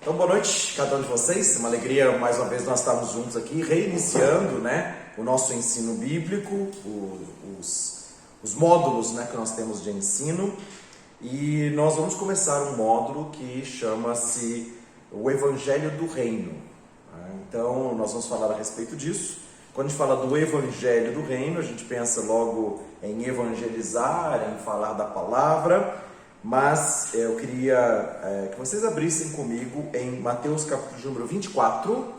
Então, boa noite a cada um de vocês. Uma alegria mais uma vez nós estarmos juntos aqui, reiniciando, o nosso ensino bíblico, os módulos, que nós temos de ensino. E nós vamos começar um módulo que chama-se o Evangelho do Reino. Então, nós vamos falar a respeito disso. Quando a gente fala do Evangelho do Reino, a gente pensa logo em evangelizar, em falar da palavra. Mas eu queria que vocês abrissem comigo em Mateus capítulo número 24,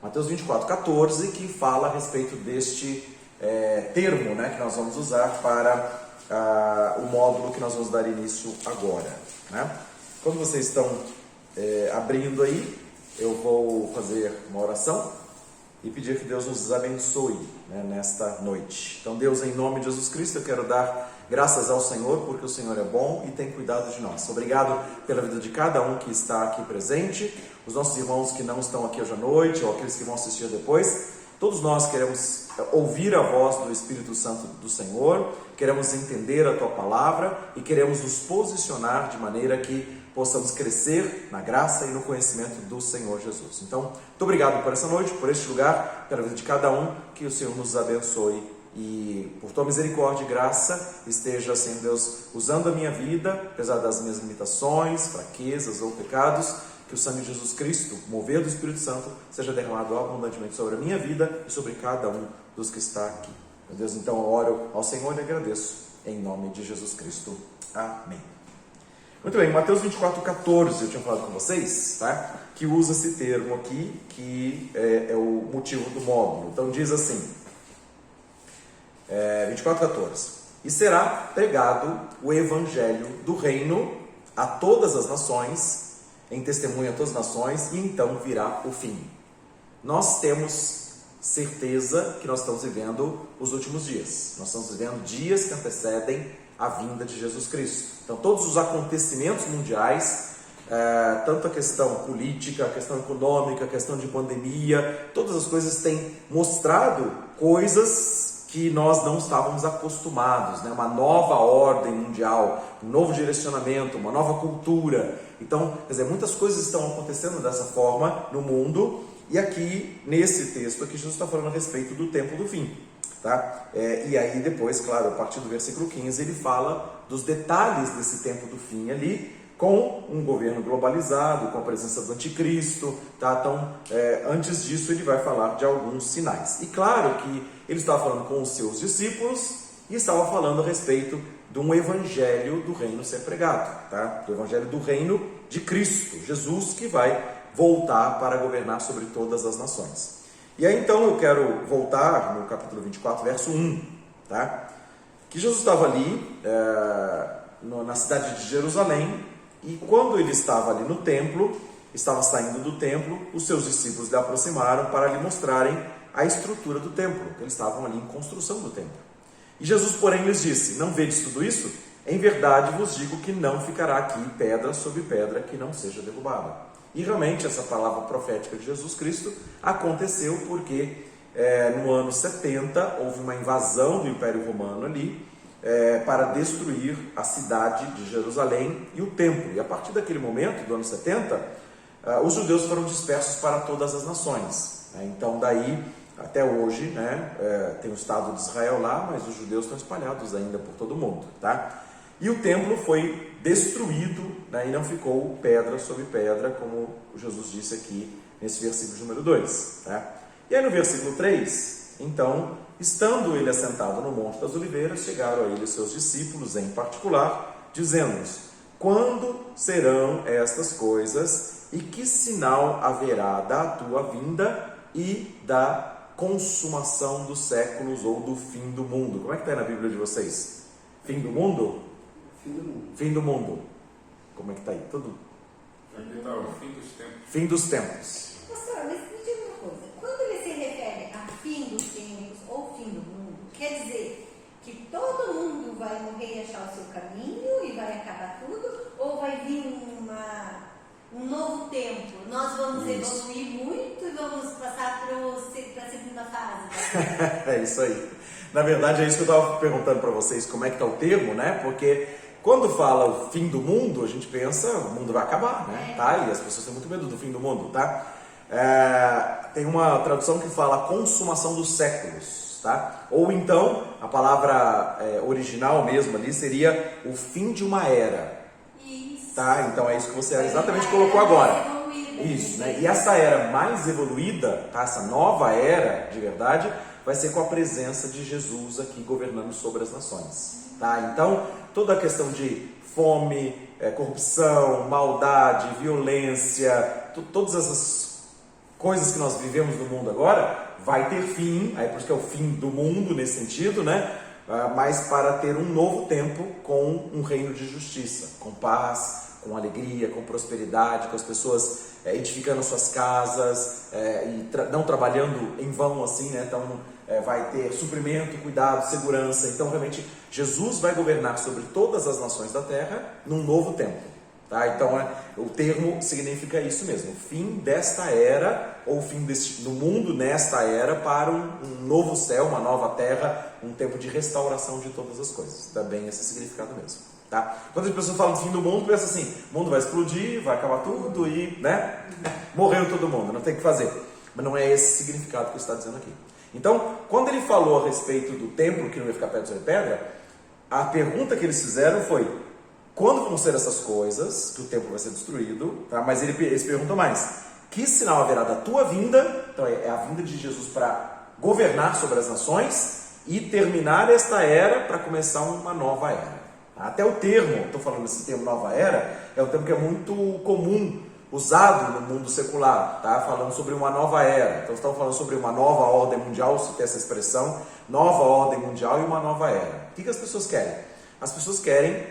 Mateus 24, 14, que fala a respeito deste termo, que nós vamos usar para o módulo que nós vamos dar início agora. Quando vocês estão abrindo aí, eu vou fazer uma oração e pedir que Deus nos abençoe nesta noite. Então, Deus, em nome de Jesus Cristo, eu quero dar graças ao Senhor, porque o Senhor é bom e tem cuidado de nós. Obrigado pela vida de cada um que está aqui presente, os nossos irmãos que não estão aqui hoje à noite, ou aqueles que vão assistir depois. Todos nós queremos ouvir a voz do Espírito Santo do Senhor, queremos entender a Tua Palavra e queremos nos posicionar de maneira que possamos crescer na graça e no conhecimento do Senhor Jesus. Então, muito obrigado por essa noite, por este lugar, pela vida de cada um, que o Senhor nos abençoe. E por Tua misericórdia e graça, esteja, Senhor Deus, usando a minha vida, apesar das minhas limitações, fraquezas ou pecados, que o sangue de Jesus Cristo, mover do Espírito Santo, seja derramado abundantemente sobre a minha vida e sobre cada um dos que está aqui. Meu Deus, então eu oro ao Senhor e agradeço, em nome de Jesus Cristo. Amém. Muito bem, Mateus 24, 14, eu tinha falado com vocês, que usa esse termo aqui, que é o motivo do módulo. Então diz assim, 24, 14: E será pregado o Evangelho do Reino a todas as nações, em testemunho a todas as nações, e então virá o fim. Nós temos certeza que nós estamos vivendo os últimos dias. Nós estamos vivendo dias que antecedem a vinda de Jesus Cristo. Então, todos os acontecimentos mundiais, tanto a questão política, a questão econômica, a questão de pandemia, todas as coisas têm mostrado coisas que nós não estávamos acostumados, uma nova ordem mundial, um novo direcionamento, uma nova cultura. Então, quer dizer, muitas coisas estão acontecendo dessa forma no mundo, e aqui, nesse texto aqui, Jesus está falando a respeito do tempo do fim. E aí depois, claro, a partir do versículo 15, ele fala dos detalhes desse tempo do fim ali, com um governo globalizado, com a presença do anticristo, Então, antes disso, ele vai falar de alguns sinais. E claro que ele estava falando com os seus discípulos e estava falando a respeito de um evangelho do reino ser pregado, do evangelho do reino de Cristo, Jesus, que vai voltar para governar sobre todas as nações. E aí então eu quero voltar no capítulo 24, verso 1, que Jesus estava ali na cidade de Jerusalém, e quando ele estava ali no templo, estava saindo do templo, os seus discípulos lhe aproximaram para lhe mostrarem a estrutura do templo. Eles estavam ali em construção do templo. E Jesus, porém, lhes disse: Não vedes tudo isso? Em verdade vos digo que não ficará aqui pedra sobre pedra que não seja derrubada. E realmente essa palavra profética de Jesus Cristo aconteceu porque no ano 70 houve uma invasão do Império Romano ali para destruir a cidade de Jerusalém e o templo. E a partir daquele momento, do ano 70, os judeus foram dispersos para todas as nações. Então daí até hoje, tem o Estado de Israel lá, mas os judeus estão espalhados ainda por todo o mundo. E o templo foi destruído, e não ficou pedra sobre pedra, como Jesus disse aqui nesse versículo número 2. E aí no versículo 3, então, estando ele assentado no Monte das Oliveiras, chegaram a ele seus discípulos em particular, dizendo-nos: Quando serão estas coisas, e que sinal haverá da tua vinda e da consumação dos séculos ou do fim do mundo? Como é que está aí na Bíblia de vocês? Fim do mundo? Fim do mundo. Fim do mundo. Como é que está aí? Tudo? Aqui está o fim dos tempos. Fim dos tempos. Pastor, mas me diga uma coisa. Quando ele se refere a fim dos tempos ou fim do mundo, quer dizer que todo mundo vai morrer e achar o seu caminho e vai acabar tudo? Ou vai vir um novo tempo? Nós vamos evoluir muito e vamos passar para a segunda fase? É isso aí. Na verdade, é isso que eu estava perguntando para vocês, como é que está o termo, Porque quando fala o fim do mundo, a gente pensa, o mundo vai acabar, né? Tá? E as pessoas têm muito medo do fim do mundo, tá? Tem uma tradução que fala consumação dos séculos, tá? Ou então, a palavra original mesmo ali seria o fim de uma era. Isso. Tá? Então é isso que você exatamente colocou agora. Isso, né? E essa era mais evoluída, tá? Essa nova era de verdade, vai ser com a presença de Jesus aqui governando sobre as nações. Tá? Então, toda a questão de fome, corrupção, maldade, violência, todas essas coisas que nós vivemos no mundo agora, vai ter fim, aí por isso que é o fim do mundo nesse sentido, né? Mas para ter um novo tempo com um reino de justiça, com paz, com alegria, com prosperidade, com as pessoas edificando suas casas e não trabalhando em vão assim, né? Então vai ter suprimento, cuidado, segurança. Então realmente Jesus vai governar sobre todas as nações da terra num novo tempo, tá? Então o termo significa isso mesmo, o fim desta era, ou o fim do mundo nesta era para um novo céu, uma nova terra, um tempo de restauração de todas as coisas. Também esse significado mesmo. Tá? Quando as pessoas falam do fim do mundo, pensa assim, o mundo vai explodir, vai acabar tudo e, né, morreu todo mundo, não tem o que fazer. Mas não é esse significado que está dizendo aqui. Então, quando ele falou a respeito do templo que não ia ficar pedra sobre pedra, a pergunta que eles fizeram foi, quando vão ser essas coisas, que o templo vai ser destruído, tá? Mas eles perguntam mais, que sinal haverá da tua vinda? Então é a vinda de Jesus para governar sobre as nações e terminar esta era para começar uma nova era. Até o termo, estou falando esse termo nova era, é um termo que é muito comum, usado no mundo secular, tá? Falando sobre uma nova era. Então estamos falando sobre uma nova ordem mundial, se tem essa expressão, nova ordem mundial e uma nova era. O que as pessoas querem? As pessoas querem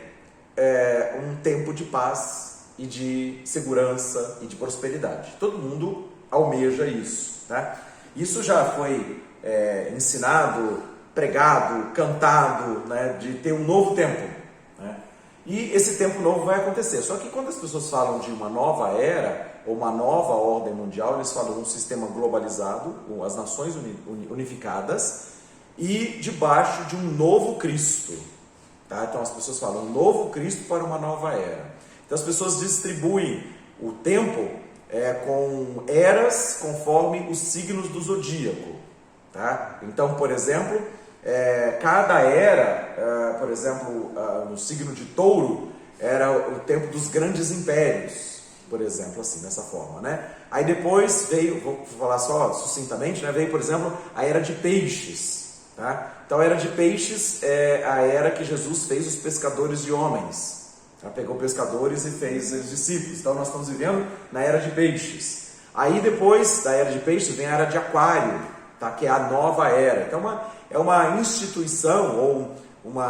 um tempo de paz e de segurança e de prosperidade. Todo mundo almeja isso, tá? Isso já foi ensinado, pregado, cantado, né? De ter um novo tempo. E esse tempo novo vai acontecer. Só que quando as pessoas falam de uma nova era, ou uma nova ordem mundial, eles falam um sistema globalizado, as nações unificadas, e debaixo de um novo Cristo. Tá? Então as pessoas falam um novo Cristo para uma nova era. Então as pessoas distribuem o tempo com eras conforme os signos do zodíaco. Tá? Então, por exemplo, cada era, por exemplo, no signo de Touro, era o tempo dos grandes impérios, por exemplo, assim, dessa forma, né? Aí depois veio, vou falar só sucintamente, né? Veio, por exemplo, a era de Peixes, tá? Então a era de Peixes é a era que Jesus fez os pescadores de homens, tá? Pegou pescadores e fez os discípulos. Então nós estamos vivendo na era de Peixes. Aí depois da era de Peixes vem a era de Aquário, tá? Que é a nova era. Então é uma instituição, ou não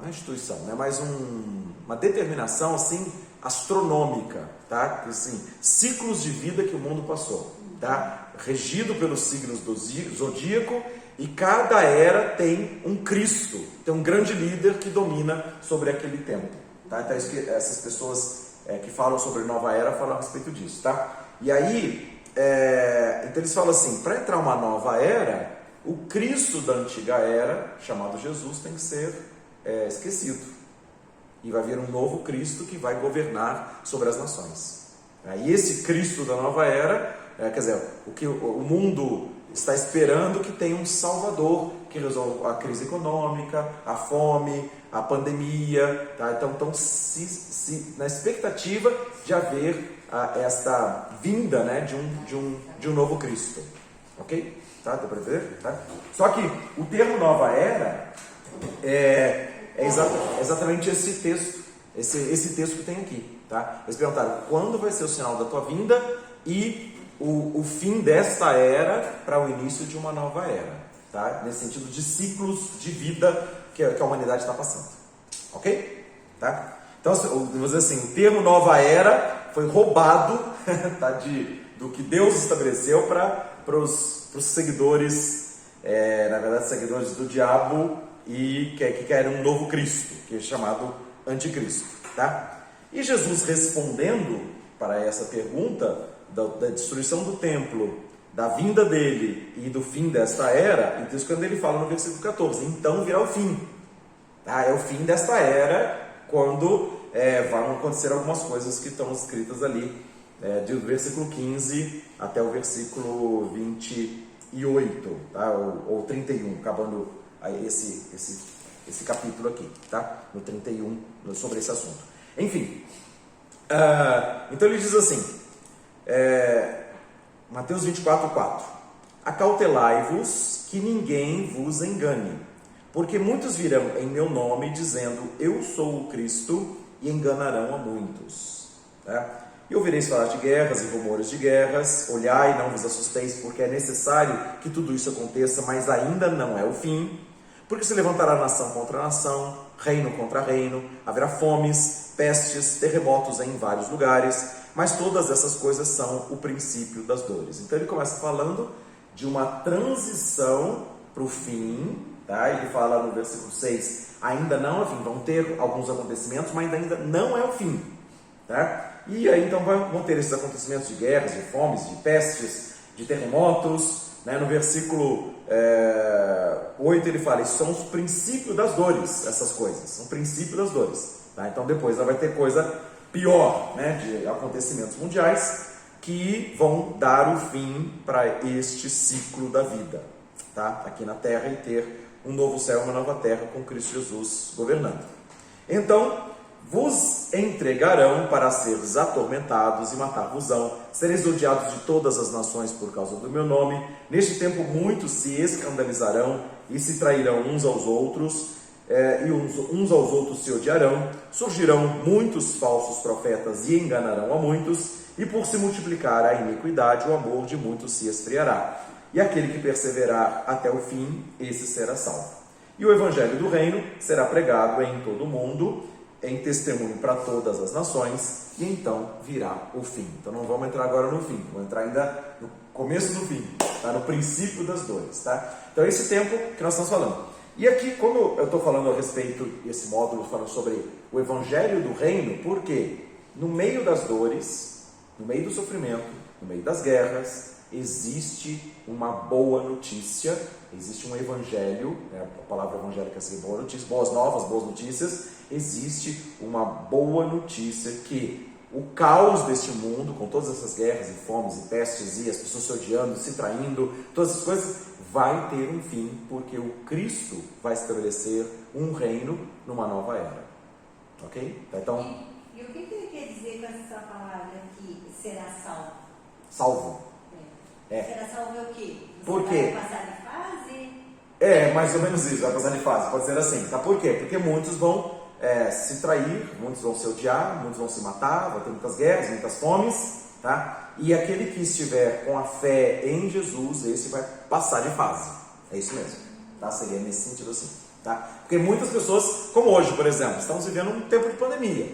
é instituição, né? Mas uma determinação assim, astronômica, tá? Assim, ciclos de vida que o mundo passou, tá? Regido pelos signos do zodíaco, e cada era tem um Cristo, tem um grande líder que domina sobre aquele tempo, tá? Então isso que essas pessoas que falam sobre nova era falam a respeito disso, tá? E aí, então eles falam assim, para entrar uma nova era, o Cristo da antiga era, chamado Jesus, tem que ser esquecido. E vai vir um novo Cristo que vai governar sobre as nações. E esse Cristo da nova era, quer dizer, o que o mundo está esperando que tenha um Salvador, que resolva a crise econômica, a fome, a pandemia. Tá? Então estão na expectativa de haver esta vinda, né, de um novo Cristo. Ok? Tá? Deu para ver? Tá? Só que o termo nova era é exatamente esse texto, esse texto que tem aqui. Tá? Eles perguntaram quando vai ser o sinal da tua vinda e o fim desta era para o início de uma nova era. Tá? Nesse sentido de ciclos de vida que a humanidade está passando. Ok? Tá? Então, vamos dizer assim, o termo nova era foi roubado tá? Do que Deus estabeleceu para os seguidores, na verdade, seguidores do diabo e que querem um novo Cristo, que é chamado Anticristo. Tá? E Jesus respondendo para essa pergunta da destruição do templo, da vinda dele e do fim desta era, então quando ele fala no versículo 14, então virá o fim. Tá? É o fim desta era quando vão acontecer algumas coisas que estão escritas ali, do versículo 15 até o versículo 28, tá? ou 31, acabando esse capítulo aqui, tá? No 31, sobre esse assunto. Enfim, então ele diz assim, Mateus 24:4: Acautelai-vos que ninguém vos engane, porque muitos virão em meu nome dizendo, eu sou o Cristo, e enganarão a muitos. E ouvireis falar de guerras e rumores de guerras. Olhai, não vos assusteis, porque é necessário que tudo isso aconteça, mas ainda não é o fim. Porque se levantará nação contra nação, reino contra reino, haverá fomes, pestes, terremotos em vários lugares, mas todas essas coisas são o princípio das dores. Então ele começa falando de uma transição para o fim, tá? Ele fala no versículo 6, ainda não é o fim, vão ter alguns acontecimentos, mas ainda não é o fim, tá? E aí então vão ter esses acontecimentos de guerras, de fomes, de pestes, de terremotos, né? No versículo 8 ele fala, isso são os princípios das dores, essas coisas, são o princípio das dores, tá? Então depois vai ter coisa pior, né? De acontecimentos mundiais que vão dar o fim para este ciclo da vida, tá? Aqui na terra, e ter um novo céu e uma nova terra com Cristo Jesus governando. Então, vos entregarão para seres atormentados e matar-vos-ão, sereis odiados de todas as nações por causa do meu nome. Neste tempo muitos se escandalizarão e se trairão uns aos outros, e uns aos outros se odiarão. Surgirão muitos falsos profetas e enganarão a muitos, e por se multiplicar a iniquidade, o amor de muitos se esfriará. E aquele que perseverar até o fim, esse será salvo. E o evangelho do reino será pregado em todo o mundo, em testemunho para todas as nações, e então virá o fim. Então não vamos entrar agora no fim, vamos entrar ainda no começo do fim, tá? No princípio das dores, tá? Então esse tempo que nós estamos falando. E aqui, como eu estou falando a respeito, esse módulo falando sobre o evangelho do reino, porque no meio das dores, no meio do sofrimento, no meio das guerras, existe uma boa notícia, existe um evangelho, né? A palavra evangélica seria boa notícia, boas novas, boas notícias. Existe uma boa notícia que o caos deste mundo, com todas essas guerras e fomes e pestes e as pessoas se odiando, se traindo, todas essas coisas, vai ter um fim, porque o Cristo vai estabelecer um reino numa nova era. Ok? Então, e o que ele quer dizer com essa palavra que será salvo? Salvo. Será salvo é o quê? Você Por quê? vai passar de fase? Mais ou menos isso, vai passar de fase, pode ser assim, tá? Por quê? Porque muitos vão se trair, muitos vão se odiar, muitos vão se matar, vai ter muitas guerras, muitas fomes, tá? E aquele que estiver com a fé em Jesus, esse vai passar de fase, é isso mesmo, tá? Seria nesse sentido assim, tá? Porque muitas pessoas, como hoje, por exemplo, estamos vivendo um tempo de pandemia,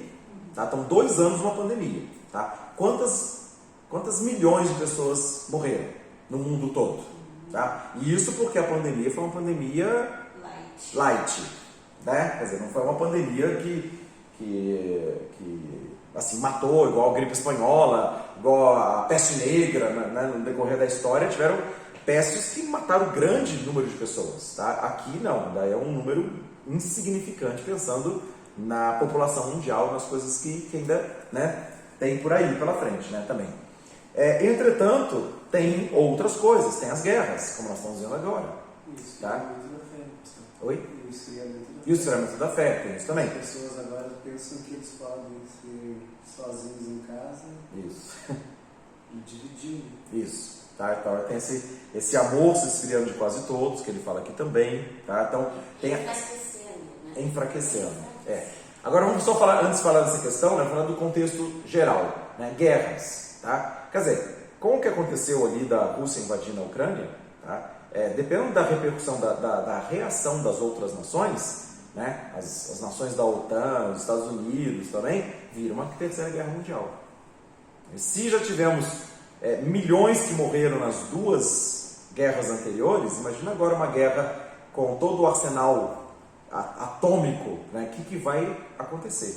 tá? Estão 2 anos numa pandemia, tá? Quantas milhões de pessoas morreram no mundo todo, tá? E isso porque a pandemia foi uma pandemia light, né? Quer dizer, não foi uma pandemia que assim, matou, igual a gripe espanhola, igual a peste negra, né? No decorrer da história tiveram pestes que mataram grande número de pessoas, tá? Aqui não, daí é um número insignificante pensando na população mundial, nas coisas que ainda, né, tem por aí pela frente, né, também. Entretanto, tem outras coisas, tem as guerras, como nós estamos vendo agora. Isso, tá? Oi? E o esfriamento da fé, tem isso também. As pessoas agora pensam que eles podem ser sozinhos em casa. Isso. E dividindo. Isso. Tá? Então tem esse amor se esfriando de quase todos, que ele fala aqui também. Tá? Então, tem enfraquecendo. Agora vamos só falar, antes de falar dessa questão, né, falar do contexto geral, né, guerras, tá? Quer dizer, com o que aconteceu ali da Rússia invadindo a Ucrânia, tá? Dependendo da repercussão, da reação das outras nações, né, as nações da OTAN, os Estados Unidos também, vira uma terceira guerra mundial. E se já tivemos milhões que morreram nas 2 guerras anteriores, imagina agora uma guerra com todo o arsenal atômico, né? O que vai acontecer?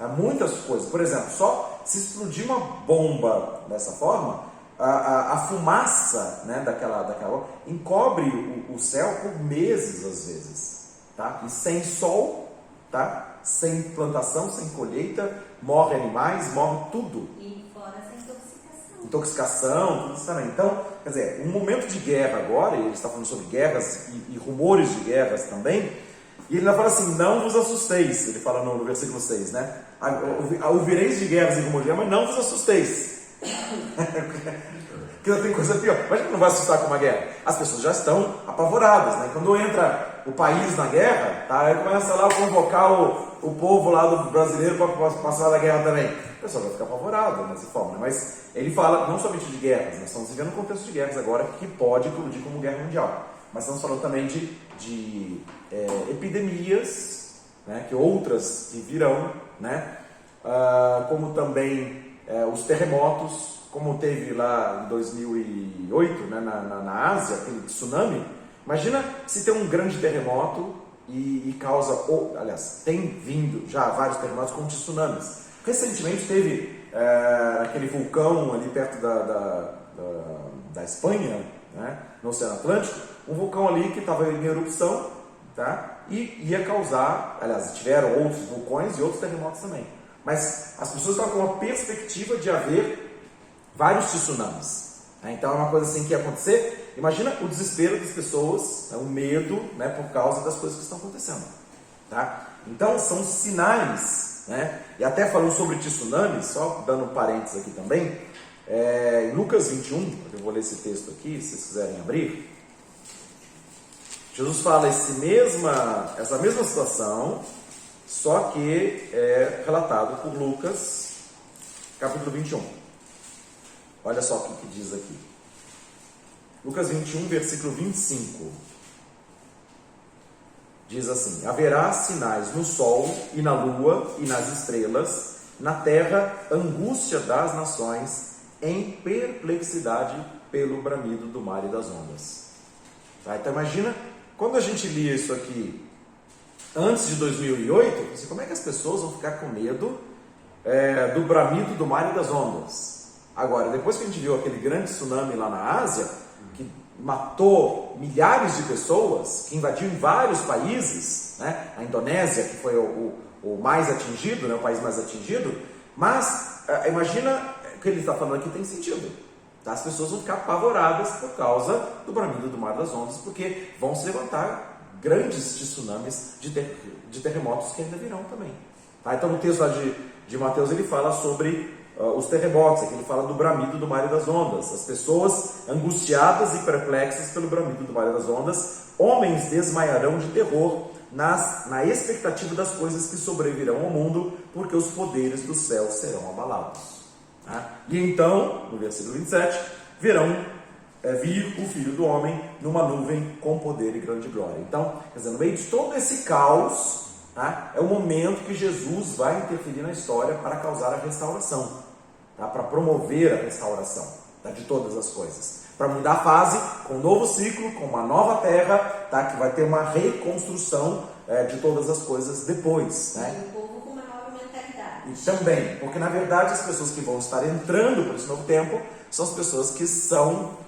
Há muitas coisas. Por exemplo, só se explodir uma bomba dessa forma, a fumaça, né, daquela encobre o céu por meses às vezes, tá? E sem sol, tá? sem plantação, sem colheita, morre animais, morre tudo. E fora essa intoxicação. Intoxicação, tudo isso também. Então, quer dizer, um momento de guerra agora, e ele está falando sobre guerras e rumores de guerras também, e ele ainda fala assim, não vos assusteis, ele fala no versículo 6, né? Ouvireis de guerras e rumores de guerra, mas não vos assusteis. Porque não tem coisa pior. Mas não vai assustar com uma guerra. As pessoas já estão apavoradas, né? Quando entra o país na guerra, tá? Aí começa lá a convocar o povo lá do brasileiro para passar da guerra também. O pessoal vai ficar apavorado dessa forma, né? Mas ele fala não somente de guerras, nós estamos vivendo um contexto de guerras agora que pode eclodir como guerra mundial. Mas estamos falando também de epidemias, né? Que outras que virão, né? Como também os terremotos, como teve lá em 2008, né, na Ásia, aquele tsunami. Imagina se tem um grande terremoto e causa, aliás, tem vindo já vários terremotos com tsunamis. Recentemente teve aquele vulcão ali perto da Espanha, né, no Oceano Atlântico, um vulcão ali que estava em erupção, tá, e ia causar, aliás, tiveram outros vulcões e outros terremotos também. Mas as pessoas estavam com uma perspectiva de haver vários tsunamis. Então é uma coisa assim que ia acontecer. Imagina o desespero das pessoas, o medo, né, por causa das coisas que estão acontecendo. Tá? Então são sinais, né? E até falando sobre tsunamis, só dando um parênteses aqui também, em Lucas 21, eu vou ler esse texto aqui, se vocês quiserem abrir. Jesus fala essa mesma situação, só que é relatado por Lucas, capítulo 21. Olha só o que diz aqui. Lucas 21, versículo 25. Diz assim: haverá sinais no sol e na lua e nas estrelas, na terra angústia das nações, em perplexidade pelo bramido do mar e das ondas. Tá? Então imagina, quando a gente lia isso aqui antes de 2008, assim, como é que as pessoas vão ficar com medo do bramido do mar e das ondas? Agora, depois que a gente viu aquele grande tsunami lá na Ásia, que matou milhares de pessoas, que invadiu em vários países, né? A Indonésia, que foi o mais atingido, né? O país mais atingido, mas imagina que ele está falando aqui tem sentido. Tá? As pessoas vão ficar apavoradas por causa do bramido do mar das ondas, porque vão se levantar grandes tsunamis de terremotos que ainda virão também. Tá? Então no texto lá de Mateus ele fala sobre os terremotos, aqui ele fala do bramido do mar e das ondas, as pessoas angustiadas e perplexas pelo bramido do mar e das ondas, homens desmaiarão de terror na expectativa das coisas que sobrevirão ao mundo, porque os poderes do céu serão abalados. Tá? E então, no versículo 27, verão vir o Filho do Homem numa nuvem com poder e grande glória. Então, quer dizer, no meio de todo esse caos, tá, é o momento que Jesus vai interferir na história para causar a restauração. Tá, para promover a restauração, tá, de todas as coisas, para mudar a fase com um novo ciclo, com uma nova terra, tá, que vai ter uma reconstrução de todas as coisas depois, né? E o povo com uma nova mentalidade. E também, porque na verdade as pessoas que vão estar entrando para esse novo tempo são as pessoas que são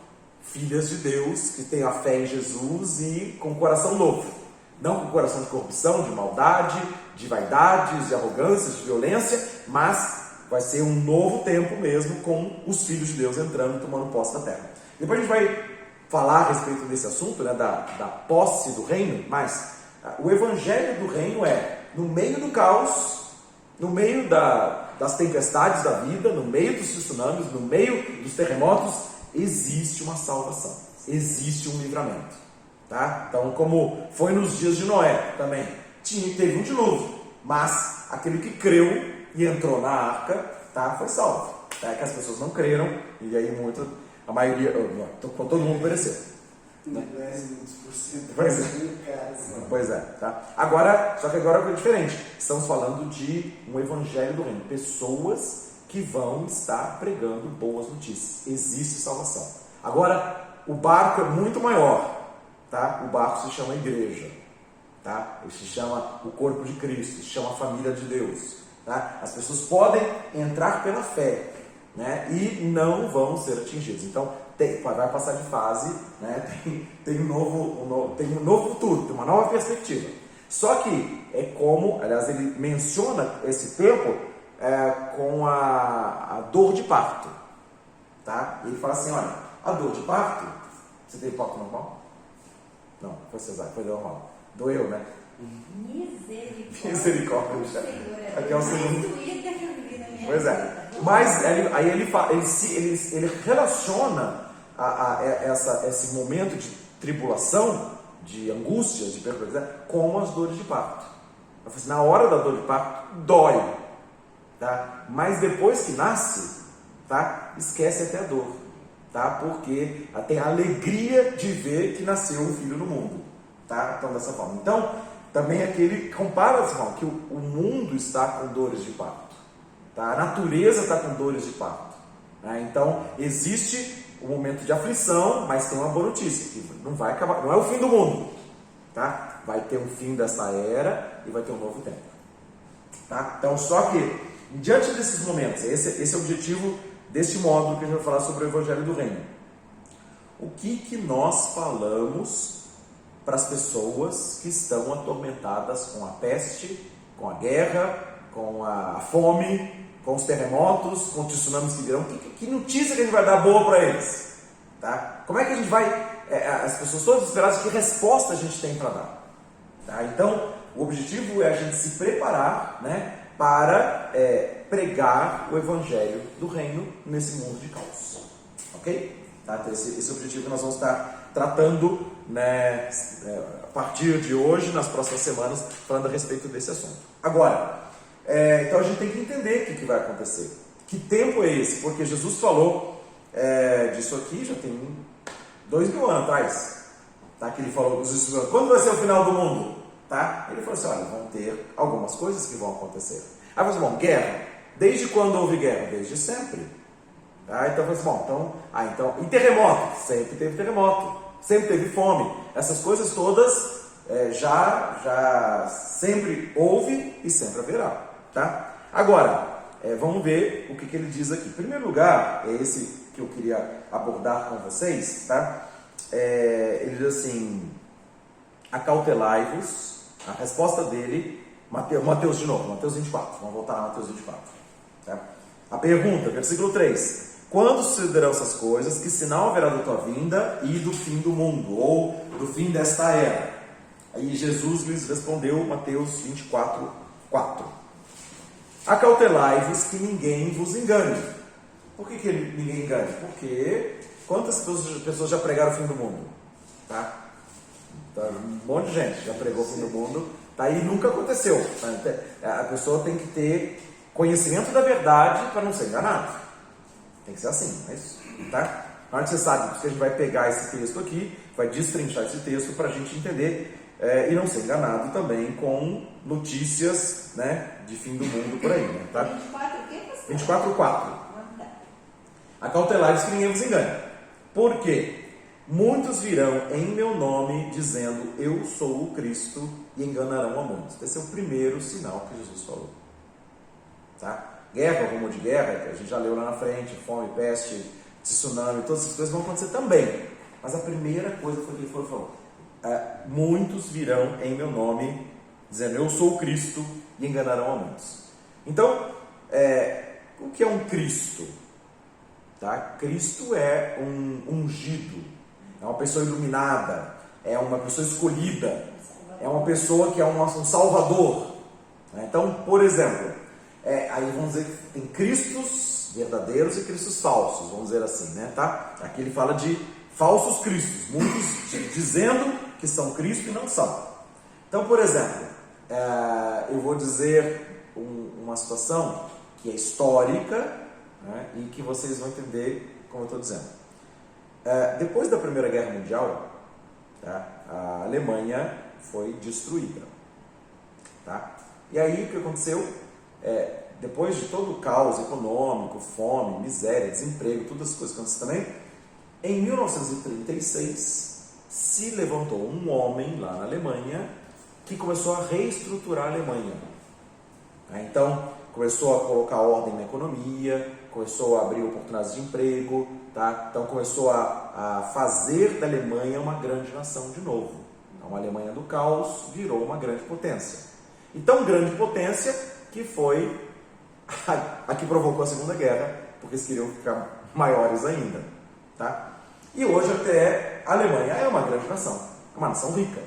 filhas de Deus, que têm a fé em Jesus e com o coração novo, não com o coração de corrupção, de maldade, de vaidades, de arrogância, de violência, mas vai ser um novo tempo mesmo, com os filhos de Deus entrando e tomando posse da terra. Depois a gente vai falar a respeito desse assunto, né, da posse do reino, mas o evangelho do reino no meio do caos, no meio das tempestades da vida, no meio dos tsunamis, no meio dos terremotos, existe uma salvação, existe um livramento. Tá? Então, como foi nos dias de Noé também, teve um dilúvio, mas aquele que creu e entrou na arca, tá, foi salvo. Tá? Que as pessoas não creram, e aí a maioria, todo mundo pereceu. Né? 10% Pois é, tá? Só que agora é diferente. Estamos falando de um evangelho do reino. Pessoas que vão estar pregando boas notícias. Existe salvação. Agora, o barco é muito maior. Tá? O barco se chama igreja. Tá? Ele se chama o corpo de Cristo, se chama a família de Deus. Tá? As pessoas podem entrar pela fé, né? E não vão ser atingidos. Então, vai passar de fase, né? Tem um novo futuro, tem uma nova perspectiva. Só que é como, aliás, ele menciona esse tempo com a dor de parto. Tá? Ele fala assim, olha, a dor de parto, você teve parto normal? Não, foi cesárea, foi normal. Doeu, né? Misericórdia. Aqui é o segundo. Pois é. Mas aí ele relaciona esse momento de tribulação, de angústias, de perplexidade, com as dores de parto. Assim, na hora da dor de parto, dói. Tá? Mas depois que nasce, tá? Esquece até a dor. Tá? Porque tem a alegria de ver que nasceu um filho no mundo. Tá? Então, dessa forma. Então, também aqui ele compara assim, que o mundo está com dores de parto. Tá? A natureza está com dores de parto. Tá? Então, existe um momento de aflição, mas tem uma boa notícia, que não vai acabar, não é o fim do mundo. Tá? Vai ter um fim dessa era e vai ter um novo tempo. Tá? Então, só que, diante desses momentos, esse é o objetivo deste módulo que a gente vai falar sobre o Evangelho do Reino. O que nós falamos para as pessoas que estão atormentadas com a peste, com a guerra, com a fome, com os terremotos, com os tsunamis que virão? Que notícia que a gente vai dar boa para eles? Tá? Como é que a gente vai... as pessoas todas desesperadas, que resposta a gente tem para dar? Tá? Então, o objetivo é a gente se preparar, né, para pregar o Evangelho do Reino nesse mundo de caos. Ok? Tá? Então, esse objetivo que nós vamos estar tratando, né, a partir de hoje, nas próximas semanas, falando a respeito desse assunto. Agora, então a gente tem que entender o que vai acontecer. Que tempo é esse? Porque Jesus falou disso aqui já tem 2000 anos atrás. Tá? Que ele falou, quando vai ser o final do mundo? Tá? Ele falou assim, olha, vão ter algumas coisas que vão acontecer. Aí você bom, guerra. Desde quando houve guerra? Desde sempre. Tá? Então, assim, bom, então, e terremoto? Sempre teve terremoto. Sempre teve fome. Essas coisas todas já sempre houve e sempre haverá. Tá? Agora, vamos ver o que ele diz aqui. Em primeiro lugar, é esse que eu queria abordar com vocês. Tá? Ele diz assim, acautelai-vos. A resposta dele, Mateus de novo, Mateus 24. Vamos voltar a Mateus 24. Tá? A pergunta, versículo 3. Quando sucederão essas coisas? Que sinal haverá da tua vinda e do fim do mundo? Ou do fim desta era? Aí Jesus lhes respondeu, Mateus 24, 4. Acautelai-vos que ninguém vos engane. Por que ninguém engane? Porque quantas pessoas já pregaram o fim do mundo? Tá? Um monte de gente já pregou o fim do mundo, tá? E nunca aconteceu. Tá? A pessoa tem que ter conhecimento da verdade para não ser enganado. Tem que ser assim, não é isso? Tá? Na hora que você sabe que a gente vai pegar esse texto aqui, vai destrinchar esse texto para a gente entender e não ser enganado também com notícias, né, de fim do mundo por aí. Né, tá? 24 o quê, pastor? 24, 4. Acautelai-vos que ninguém vos engane. Por quê? Muitos virão em meu nome dizendo eu sou o Cristo e enganarão a muitos. Esse é o primeiro sinal que Jesus falou. Tá? Guerra, rumo de guerra, a gente já leu lá na frente, fome, peste, tsunami, todas essas coisas vão acontecer também. Mas a primeira coisa foi que ele falou, muitos virão em meu nome dizendo eu sou o Cristo e enganarão a muitos. Então, o que é um Cristo? Tá? Cristo é um ungido, é uma pessoa iluminada, é uma pessoa escolhida, é uma pessoa que é um salvador. Então, por exemplo, aí vamos dizer que tem cristos verdadeiros e cristos falsos, vamos dizer assim, né? Tá? Aqui ele fala de falsos cristos, muitos dizendo que são Cristo e não são. Então, por exemplo, eu vou dizer uma situação que é histórica, né, e que vocês vão entender como eu estou dizendo. Depois da Primeira Guerra Mundial, tá, a Alemanha foi destruída. Tá? E aí o que aconteceu? Depois de todo o caos econômico, fome, miséria, desemprego, todas as coisas que aconteceram também, em 1936 se levantou um homem lá na Alemanha que começou a reestruturar a Alemanha. Então, começou a colocar ordem na economia, começou a abrir oportunidades de emprego, tá? Então começou a fazer da Alemanha uma grande nação de novo. Então a Alemanha do caos virou uma grande potência. E tão grande potência que foi a que provocou a Segunda Guerra, porque eles queriam ficar maiores ainda. Tá? E hoje até a Alemanha é uma grande nação, é uma nação rica.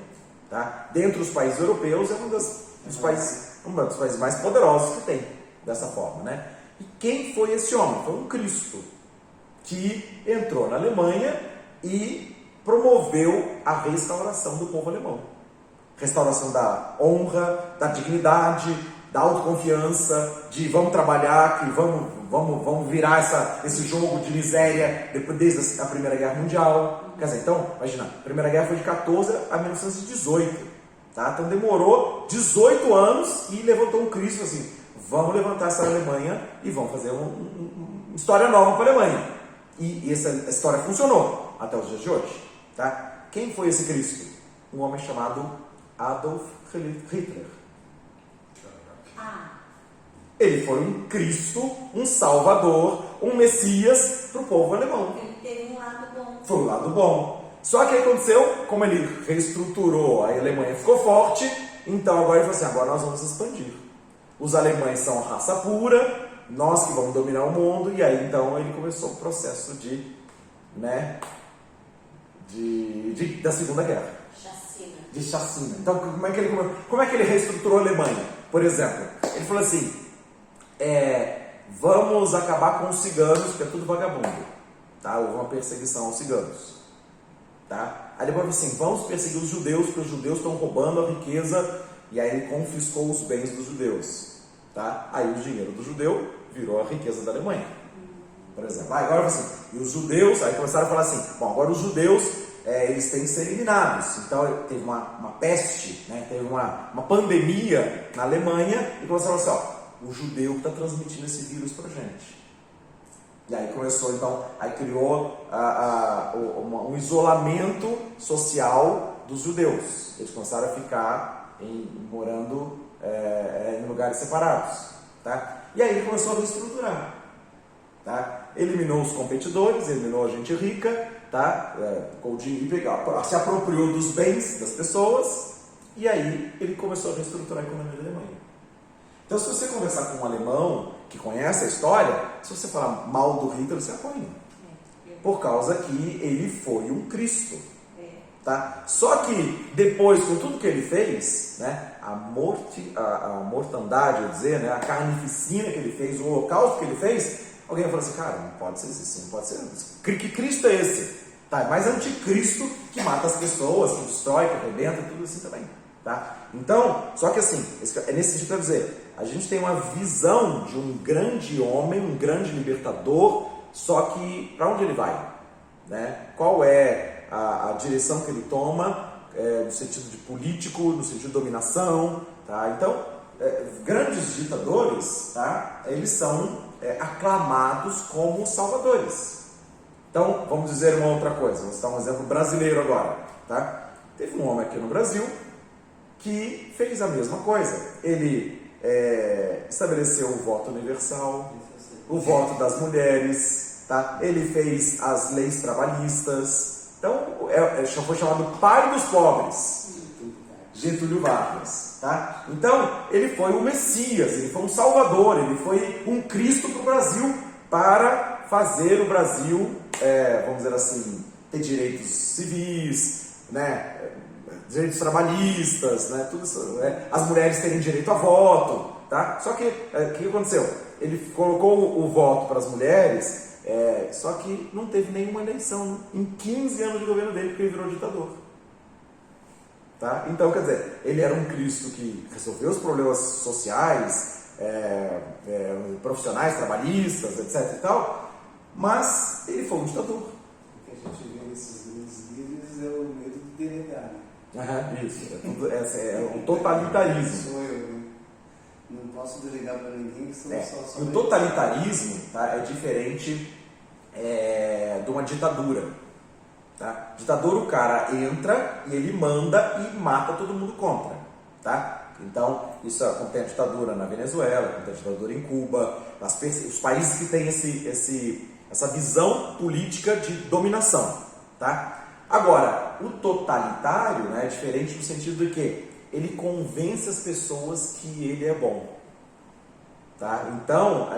Tá? Dentre os países europeus é um dos países mais poderosos que tem, dessa forma. Né? E quem foi esse homem? Foi um Cristo que entrou na Alemanha e promoveu a restauração do povo alemão. Restauração da honra, da dignidade, da autoconfiança, de vamos trabalhar, que vamos virar esse jogo de miséria desde a Primeira Guerra Mundial. Quer dizer, então, imagina, a Primeira Guerra foi de 14 a 1918. Tá? Então demorou 18 anos e levantou um Cristo assim, vamos levantar essa Alemanha e vamos fazer uma história nova para a Alemanha. E essa história funcionou até os dias de hoje. Tá? Quem foi esse Cristo? Um homem chamado Adolf Hitler. Ele foi um Cristo, um Salvador, um Messias para o povo alemão. Ele teve um lado bom. Foi um lado bom. Só que aconteceu, como ele reestruturou, a Alemanha ficou forte, então agora ele falou assim, agora nós vamos expandir. Os alemães são raça pura, nós que vamos dominar o mundo, e aí então ele começou o processo da Segunda Guerra. Chacina. De chacina. Então como é que ele reestruturou a Alemanha? Por exemplo, ele falou assim, vamos acabar com os ciganos, porque é tudo vagabundo. Tá? Houve uma perseguição aos ciganos. Tá? Aí depois assim, vamos perseguir os judeus, porque os judeus estão roubando a riqueza, e aí ele confiscou os bens dos judeus. Tá? Aí o dinheiro do judeu virou a riqueza da Alemanha. Por exemplo, agora assim, e os judeus, aí começaram a falar assim, bom, agora os judeus, eles têm que ser eliminados. Então teve uma peste, né? Teve uma pandemia na Alemanha, e começaram a falar assim, ó, o judeu está transmitindo esse vírus pra gente. E aí começou, então, aí criou um isolamento social dos judeus. Eles começaram a ficar morando em lugares separados. Tá? E aí ele começou a reestruturar. Tá? Eliminou os competidores, eliminou a gente rica, tá? Se apropriou dos bens das pessoas, e aí ele começou a reestruturar a economia da Alemanha. Então, se você conversar com um alemão que conhece a história, se você falar mal do Hitler, você apanha. Por causa que ele foi um Cristo. Tá? Só que depois, com tudo que ele fez, né, a mortandade, eu dizer, né, a carnificina que ele fez, o holocausto que ele fez, alguém vai falar assim, cara, não pode ser assim, não pode ser. Que Cristo é esse? Tá? É mais anticristo que mata as pessoas, que destrói, que arrebenta, tudo assim também. Tá? Então, só que assim, é nesse sentido para dizer, a gente tem uma visão de um grande homem, um grande libertador, só que para onde ele vai? Né? Qual é a direção que ele toma, no sentido de político, no sentido de dominação? Tá? Então, grandes ditadores, tá? Eles são aclamados como salvadores. Então, vamos dizer uma outra coisa, vou citar um exemplo brasileiro agora. Tá? Teve um homem aqui no Brasil que fez a mesma coisa. Ele estabeleceu o voto universal, o voto das mulheres, tá? Ele fez as leis trabalhistas. Então, foi chamado pai dos pobres, Getúlio Vargas. Tá? Então, ele foi um Messias, ele foi um Salvador, ele foi um Cristo para o Brasil, para fazer o Brasil, vamos dizer assim, ter direitos civis, né? Direitos trabalhistas, né? Tudo isso, né? As mulheres terem direito a voto. Tá? Só que, o que aconteceu? Ele colocou o voto para as mulheres, só que não teve nenhuma eleição em 15 anos de governo dele, porque ele virou ditador. Tá? Então, quer dizer, ele era um Cristo que resolveu os problemas sociais, profissionais, trabalhistas, etc. e tal, mas ele foi um ditador. O que a gente vê nesses grandes líderes é o medo de delegar. Isso, é o totalitarismo. Sou eu, né? Não posso delegar para ninguém, só E o totalitarismo, tá, é diferente de uma ditadura. Tá? Ditadura, o cara entra e ele manda e mata todo mundo contra. Tá? Então, isso acontece a ditadura na Venezuela, acontece a ditadura em Cuba, os países que têm essa visão política de dominação. Tá? Agora, o totalitário, né, é diferente no sentido de que ele convence as pessoas que ele é bom. Tá? Então,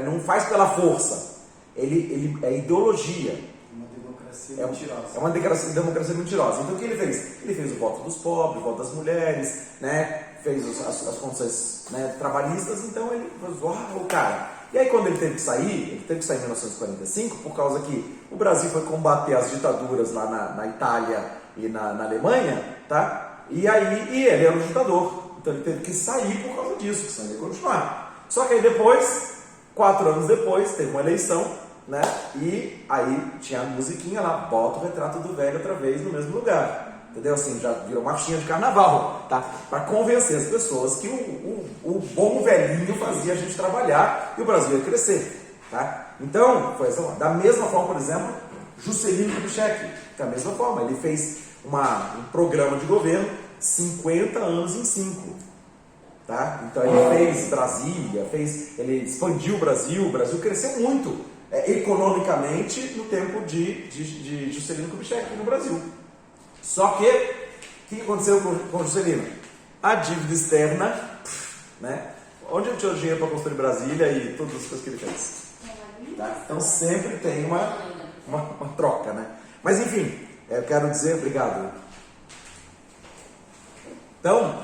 não faz pela força, ele é ideologia. Uma democracia mentirosa. É uma democracia mentirosa. Então o que ele fez? Ele fez o voto dos pobres, o voto das mulheres, né? Fez as condições, né, trabalhistas, então ele falou, o cara. E aí quando ele teve que sair em 1945, por causa que o Brasil foi combater as ditaduras lá na Itália e na Alemanha, tá? E ele era um ditador, então ele teve que sair por causa disso, senão ele ia continuar. Só que aí depois, 4 anos depois, teve uma eleição, né? E aí tinha a musiquinha lá, bota o retrato do velho outra vez no mesmo lugar. Entendeu? Assim, já virou marchinha de carnaval, tá? Para convencer as pessoas que o bom velhinho fazia a gente trabalhar e o Brasil ia crescer, tá? Então, foi essa, da mesma forma, por exemplo, Juscelino Kubitschek, da mesma forma, ele fez um programa de governo 50 anos em 5, tá? Então ele fez Brasília, ele expandiu o Brasil cresceu muito economicamente no tempo de Juscelino Kubitschek no Brasil. Só que, o que aconteceu com o Juscelino? A dívida externa, né? Onde ele tirou dinheiro para construir Brasília e todas as coisas que ele fez? Tá? Então sempre tem uma troca, né? Mas enfim, eu quero dizer, obrigado. Então,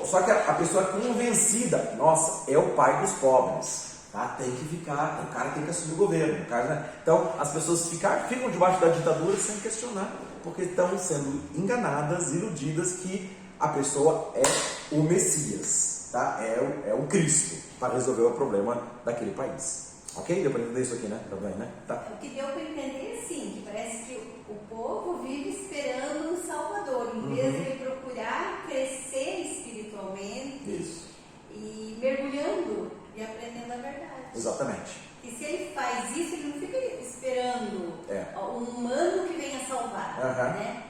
só que a pessoa convencida, nossa, é o pai dos pobres. Tá? Tem que ficar, o cara tem que assumir o governo. Né? Então, as pessoas ficam debaixo da ditadura sem questionar, porque estão sendo enganadas, iludidas que a pessoa é o Messias, tá? É o Cristo para resolver o problema daquele país. Ok? Deu para entender isso aqui, né? Também, né? Tá. O que deu para entender, sim, que parece que o povo vive esperando um Salvador, em vez de ele procurar crescer espiritualmente. Isso. E mergulhando e aprendendo a verdade. Exatamente. E se ele faz isso, ele não fica esperando um humano que venha salvar, né?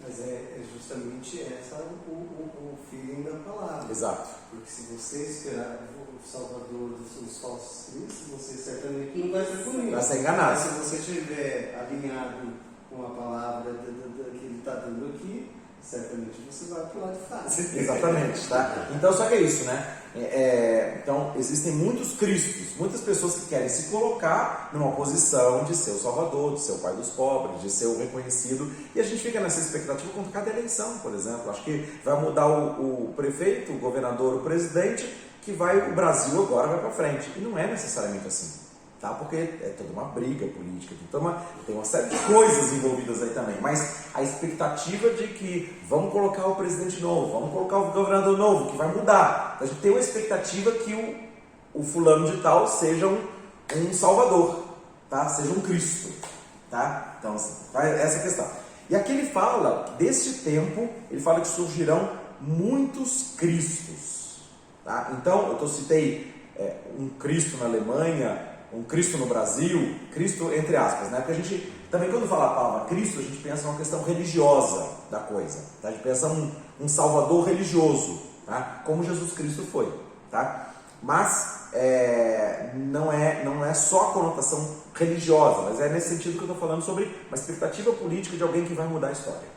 Mas é justamente o feeling da palavra. Exato. Porque se você esperar o Salvador dos falsos cristos, você certamente não vai ser comigo. Vai ser enganado. Mas se você estiver alinhado com a palavra que ele está dando aqui, certamente você vai para o lado de fácil. Exatamente, tá? Então, só que é isso, né? Então, existem muitos cristos, muitas pessoas que querem se colocar numa posição de ser o salvador, de ser o pai dos pobres, de ser o reconhecido, e a gente fica nessa expectativa com cada eleição, por exemplo. Acho que vai mudar o prefeito, o governador, o presidente, que o Brasil agora vai para frente. E não é necessariamente assim, tá? Porque é toda uma briga política, tem uma série de coisas envolvidas aí também, mas a expectativa de que vamos colocar o presidente novo, vamos colocar o governador novo, que vai mudar. A gente tem uma expectativa que o fulano de tal seja um salvador, tá? Seja um Cristo, tá? Então, assim, essa é a questão. E aqui ele fala, deste tempo, ele fala que surgirão muitos Cristos, tá? Então, eu citei um Cristo na Alemanha, um Cristo no Brasil, Cristo entre aspas, né? Porque a gente, também quando fala a palavra Cristo, a gente pensa numa questão religiosa da coisa, tá? A gente pensa um salvador religioso, tá? Como Jesus Cristo foi, tá? Mas não é só a conotação religiosa, mas é nesse sentido que eu estou falando sobre uma expectativa política de alguém que vai mudar a história,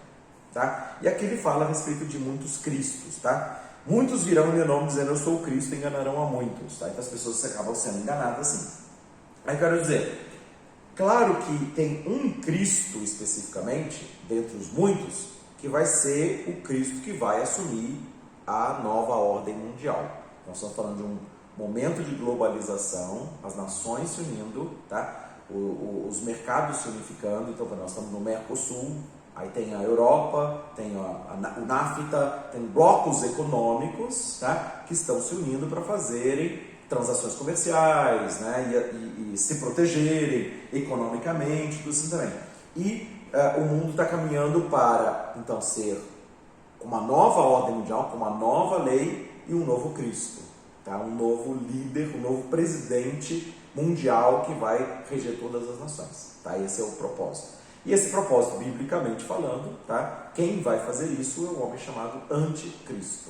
tá? E aqui ele fala a respeito de muitos Cristos, tá? Muitos virão em meu nome dizendo eu sou o Cristo e enganarão a muitos, tá? Então as pessoas acabam sendo enganadas assim. Aí eu quero dizer, claro que tem um Cristo especificamente, dentre os muitos, que vai ser o Cristo que vai assumir a nova ordem mundial. Nós estamos falando de um momento de globalização, as nações se unindo, tá? Os mercados se unificando. Então nós estamos no Mercosul, aí tem a Europa, tem o NAFTA, tem blocos econômicos, tá? Que estão se unindo para fazerem transações comerciais, né, e se protegerem economicamente, tudo isso também. E o mundo está caminhando para, então, ser uma nova ordem mundial, com uma nova lei e um novo Cristo, tá? Um novo líder, um novo presidente mundial que vai reger todas as nações, tá? Esse é o propósito. E esse propósito, biblicamente falando, tá? Quem vai fazer isso é um homem chamado Anticristo.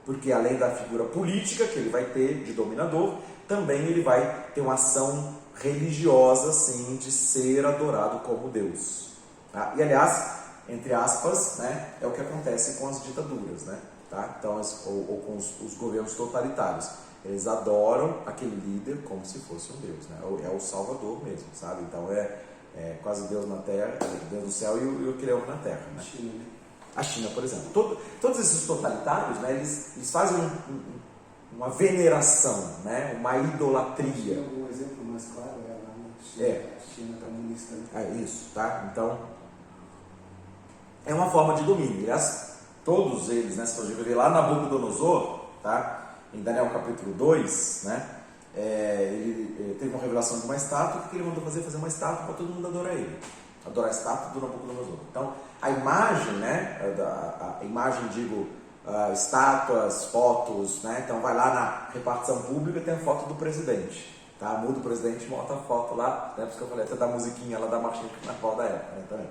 Porque além da figura política que ele vai ter de dominador, também ele vai ter uma ação religiosa, assim, de ser adorado como Deus. Tá? E aliás, entre aspas, né, é o que acontece com as ditaduras, né? Tá? Então, ou com os governos totalitários. Eles adoram aquele líder como se fosse um Deus, né? É o Salvador mesmo, sabe? Então é quase Deus na terra, Deus no céu e aquele homem na terra, né? A China, por exemplo. Todos esses totalitários, né, eles fazem uma veneração, né, uma idolatria. Um exemplo mais claro é lá na China, a China comunista. Né? É isso, tá? Então, é uma forma de domínio. Aliás, todos eles, né, se você ver lá Nabucodonosor, tá? Em Daniel capítulo 2, né, ele teve uma revelação de uma estátua. O que ele mandou fazer? Fazer uma estátua para todo mundo adorar ele. Adorar a estátua do Nabucodonosor. Então, a imagem, né, a imagem, digo, estátuas, fotos, né, então vai lá na repartição pública, tem a foto do presidente, tá? Muda o presidente, bota a foto lá, né, por isso que eu falei até da musiquinha lá da marchinha na qual da época, né, também.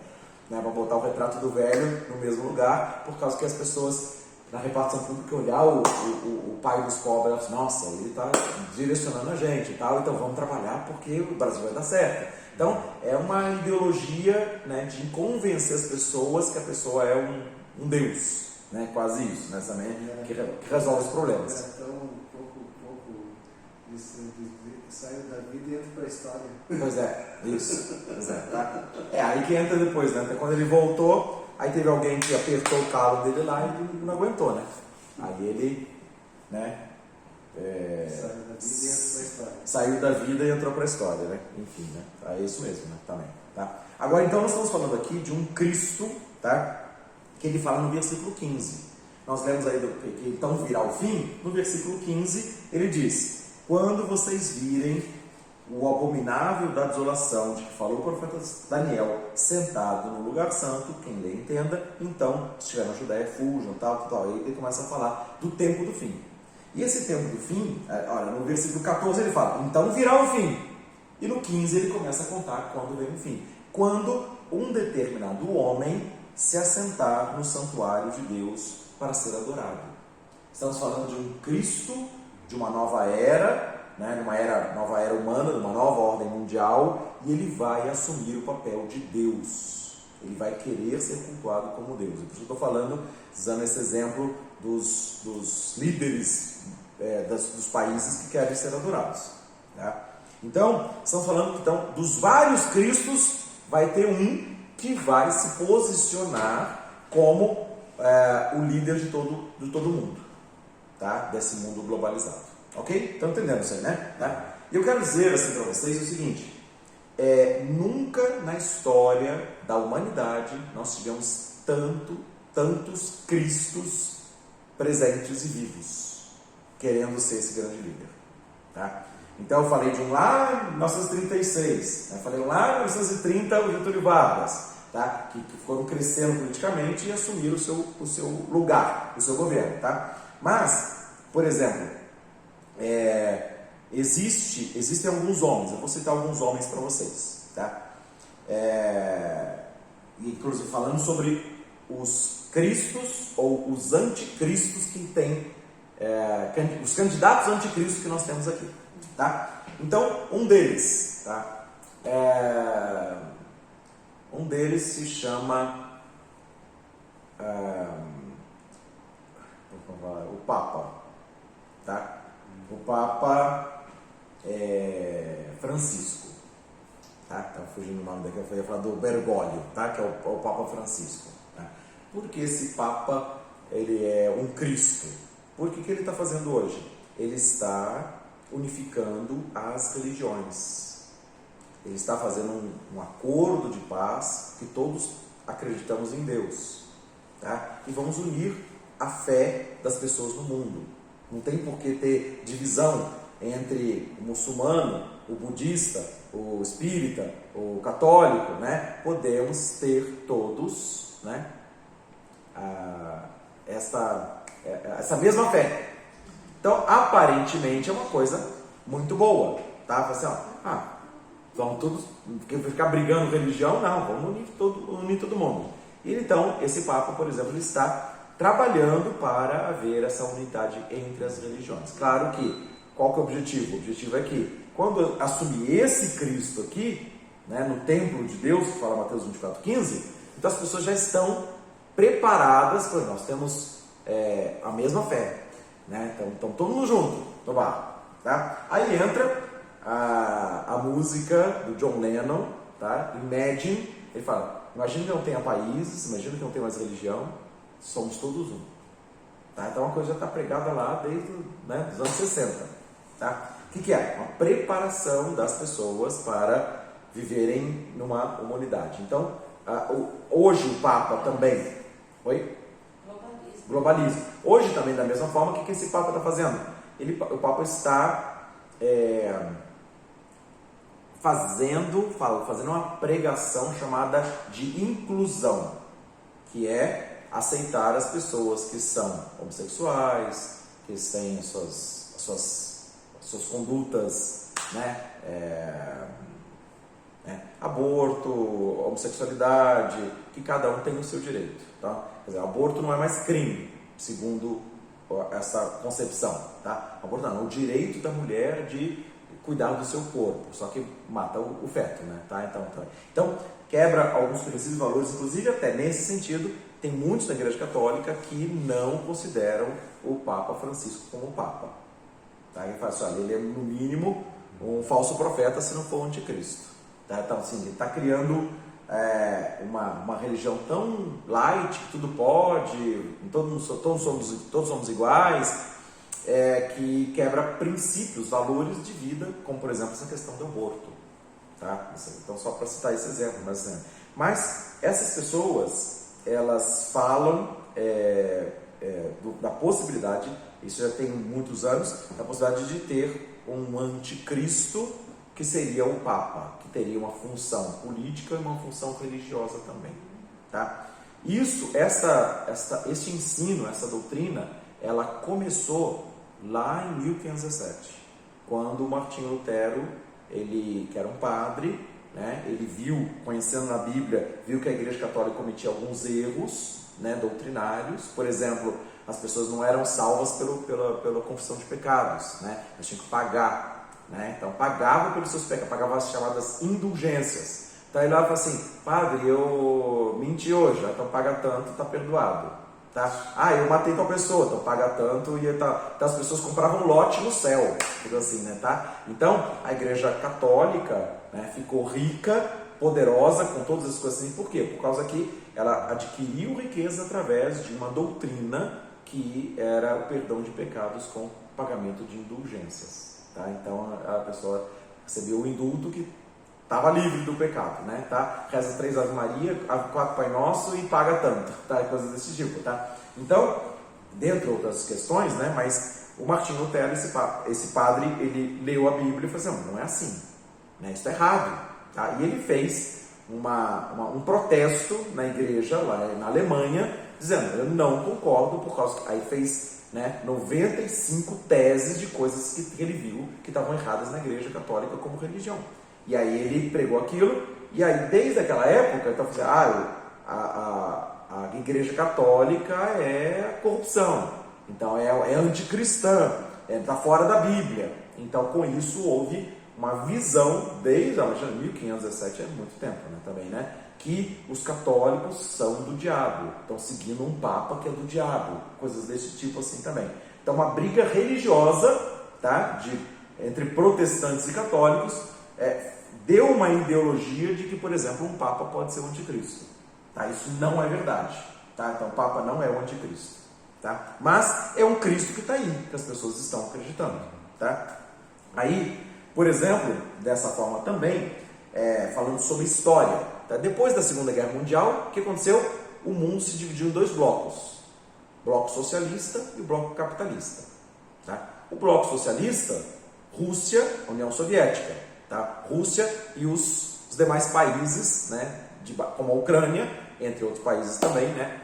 Né, para botar o retrato do velho no mesmo lugar, por causa que as pessoas na repartição pública olhar o pai dos pobres, assim, nossa, ele está direcionando a gente e tal, então vamos trabalhar porque o Brasil vai dar certo. Então, é uma ideologia, né, de convencer as pessoas que a pessoa é um Deus, né, quase isso, né, também, que resolve os problemas. Então, pouco saiu da vida e entra para a história. Pois é, isso. Pois é, tá? Aí que entra depois, né? Até quando ele voltou, aí teve alguém que apertou o calo dele lá e ele não aguentou, né? Aí ele, né? Saiu da vida e entrou para a história, né? Enfim, né? É isso mesmo, né? Também, tá? Agora, então, nós estamos falando aqui de um Cristo, tá? Que ele fala no versículo 15. Nós lemos aí que então virá o fim. No versículo 15, ele diz: quando vocês virem o abominável da desolação de que falou o profeta Daniel sentado no lugar santo, quem lê entenda, então, se estiver na Judéia, fujam, tal. Aí ele começa a falar do tempo do fim. E esse tempo do fim, olha, no versículo 14 ele fala, então virá o fim. E no 15 ele começa a contar quando vem o fim. Quando um determinado homem se assentar no santuário de Deus para ser adorado. Estamos falando de um Cristo, de uma nova era, né, nova era humana, de uma nova ordem mundial, e ele vai assumir o papel de Deus. Ele vai querer ser cultuado como Deus. E por isso eu estou falando, usando esse exemplo dos líderes dos países que querem ser adorados. Tá? Então, estamos falando então, dos vários Cristos, vai ter um que vai se posicionar como o líder de todo mundo, tá? Desse mundo globalizado. Ok? Estão entendendo isso aí, né? Tá? E eu quero dizer assim para vocês o seguinte: nunca na história da humanidade nós tivemos tantos Cristos presentes e vivos, querendo ser esse grande líder. Tá? Então eu falei de um lá em 1936, né? Falei lá em 1930 o Getúlio Vargas, tá? que foram crescendo politicamente e assumiram o seu lugar, o seu governo. Tá? Mas, por exemplo, existem alguns homens, eu vou citar alguns homens para vocês, tá? Inclusive falando sobre os cristos ou os anticristos que tem, os candidatos anticristos que nós temos aqui, tá? Então, um deles, tá? Um deles se chama o Papa, tá? O Papa Francisco, tá? Tá fugindo o nome daqui, eu ia falar do Bergoglio, tá? Que é o Papa Francisco. Tá? Por que esse Papa ele é um Cristo? Por que ele está fazendo hoje? Ele está unificando as religiões. Ele está fazendo um acordo de paz que todos acreditamos em Deus, tá? E vamos unir a fé das pessoas no mundo. Não tem por que ter divisão entre o muçulmano, o budista, o espírita, o católico, né? Podemos ter todos, né? Essa mesma fé. Então, aparentemente é uma coisa muito boa, tá? Assim, vamos todos ficar brigando religião? Não, vamos unir todo mundo. E então, esse Papa, por exemplo, ele está trabalhando para haver essa unidade entre as religiões. Claro que, qual que é o objetivo? O objetivo é que, quando assumir esse Cristo aqui, né, no templo de Deus, que fala Mateus 24:15, Então as pessoas já estão preparadas, por nós temos a mesma fé, né? Então todo mundo junto no bar, tá? Aí entra a música do John Lennon, tá? Imagine, ele fala, imagina que não tenha países, imagina que não tenha mais religião, somos todos um. Tá? Então a coisa já está pregada lá desde os anos 60. Tá? O que é? Uma preparação das pessoas para viverem numa humanidade. Então, hoje o Papa também... Oi? Globalismo. Hoje também, da mesma forma, o que esse Papa está fazendo? O Papa está fazendo uma pregação chamada de inclusão, que é aceitar as pessoas que são homossexuais, que têm suas condutas, aborto, homossexualidade, que cada um tem o seu direito. Tá? Quer dizer, aborto não é mais crime, segundo essa concepção. Tá? Aborto não, é o direito da mulher de cuidar do seu corpo, só que mata o feto. Né? Tá? Então, quebra alguns princípios e valores, inclusive até nesse sentido, tem muitos na Igreja Católica que não consideram o Papa Francisco como Papa. Tá? Ele fala assim, olha, ele é no mínimo um falso profeta se não for o anticristo. Tá? Então, assim, ele está criando uma religião tão light, que tudo pode, todos somos iguais, que quebra princípios, valores de vida, como por exemplo essa questão do aborto. Tá? Então, só para citar esse exemplo. Mas essas pessoas, elas falam da possibilidade, isso já tem muitos anos, da possibilidade de ter um anticristo que seria o Papa, que teria uma função política e uma função religiosa também. Tá? Este ensino, essa doutrina, ela começou lá em 1517, quando Martinho Lutero, ele que era um padre, né, ele viu, conhecendo na Bíblia, viu que a Igreja Católica cometia alguns erros, né, doutrinários. Por exemplo, as pessoas não eram salvas pela confissão de pecados, né? Elas tinham que pagar. Né? Então pagava pelos seus pecados, pagava as chamadas indulgências. Então ele lá fala assim, padre, eu menti hoje, então paga tanto, está perdoado. Tá? Eu matei tal pessoa, então paga tanto, e então as pessoas compravam lote no céu, tudo assim, né? Tá? Então a Igreja Católica, né, ficou rica, poderosa, com todas as coisas assim. Por quê? Por causa que ela adquiriu riqueza através de uma doutrina que era o perdão de pecados com pagamento de indulgências. Tá? Então a pessoa recebeu o indulto que estava livre do pecado, né? Tá? Reza 3 Ave Maria, 4 Pai Nosso e paga tanto, tá? E coisas desse tipo. Tá? Então, dentre outras questões, né? Mas o Martinho Lutero, esse padre, ele leu a Bíblia e falou assim, não é assim, né? Isso está errado. Tá? E ele fez um protesto na igreja lá na Alemanha, dizendo, eu não concordo, por causa que aí fez 95 teses de coisas que ele viu que estavam erradas na Igreja Católica como religião. E aí ele pregou aquilo, e aí desde aquela época, então a Igreja Católica é corrupção, então é anticristã, está fora da Bíblia. Então com isso houve uma visão, desde 1517, é muito tempo, né, também, né? Que os católicos são do diabo, estão seguindo um papa que é do diabo, coisas desse tipo assim também. Então uma briga religiosa, tá, entre protestantes e católicos, deu uma ideologia de que, por exemplo, um papa pode ser o anticristo. Tá? Isso não é verdade. Tá? Então o papa não é o anticristo. Tá? Mas é um Cristo que está aí, que as pessoas estão acreditando. Tá? Aí, por exemplo, dessa forma também, falando sobre história. Tá? Depois da Segunda Guerra Mundial, o que aconteceu? O mundo se dividiu em dois blocos. O bloco socialista e o bloco capitalista. Tá? O bloco socialista, Rússia, União Soviética. Tá? Rússia e os demais países, né, como a Ucrânia, entre outros países também, né,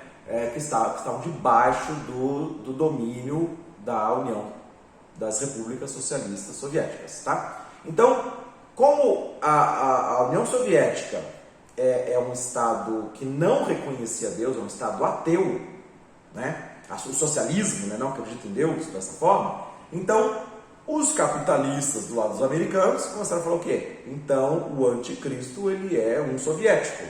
que estavam debaixo do domínio da União das Repúblicas Socialistas Soviéticas. Tá? Então, como a União Soviética é um Estado que não reconhecia Deus, é um Estado ateu, né? O socialismo, né, não acredita em Deus dessa forma, então os capitalistas do lado dos americanos começaram a falar o quê? Então o anticristo ele é um soviético.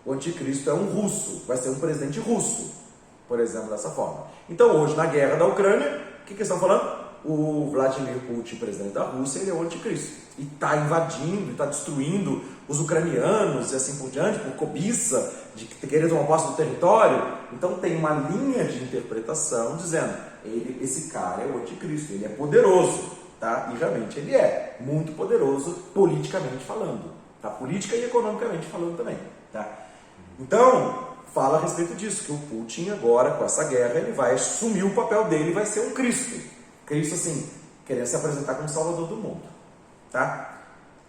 o anticristo é um russo, vai ser um presidente russo, por exemplo, dessa forma. Então hoje, na guerra da Ucrânia, o que eles estão falando? O Vladimir Putin, presidente da Rússia, ele é o anticristo. E está invadindo, está destruindo os ucranianos e assim por diante, por cobiça de querer tomar posse do território. Então tem uma linha de interpretação dizendo, esse cara é o anticristo, ele é poderoso, tá? E realmente ele é muito poderoso politicamente falando, tá? Política e economicamente falando também, tá? Então, fala a respeito disso, que o Putin agora, com essa guerra, ele vai assumir o papel dele, vai ser um Cristo. Cristo, assim, querendo se apresentar como Salvador do mundo, tá?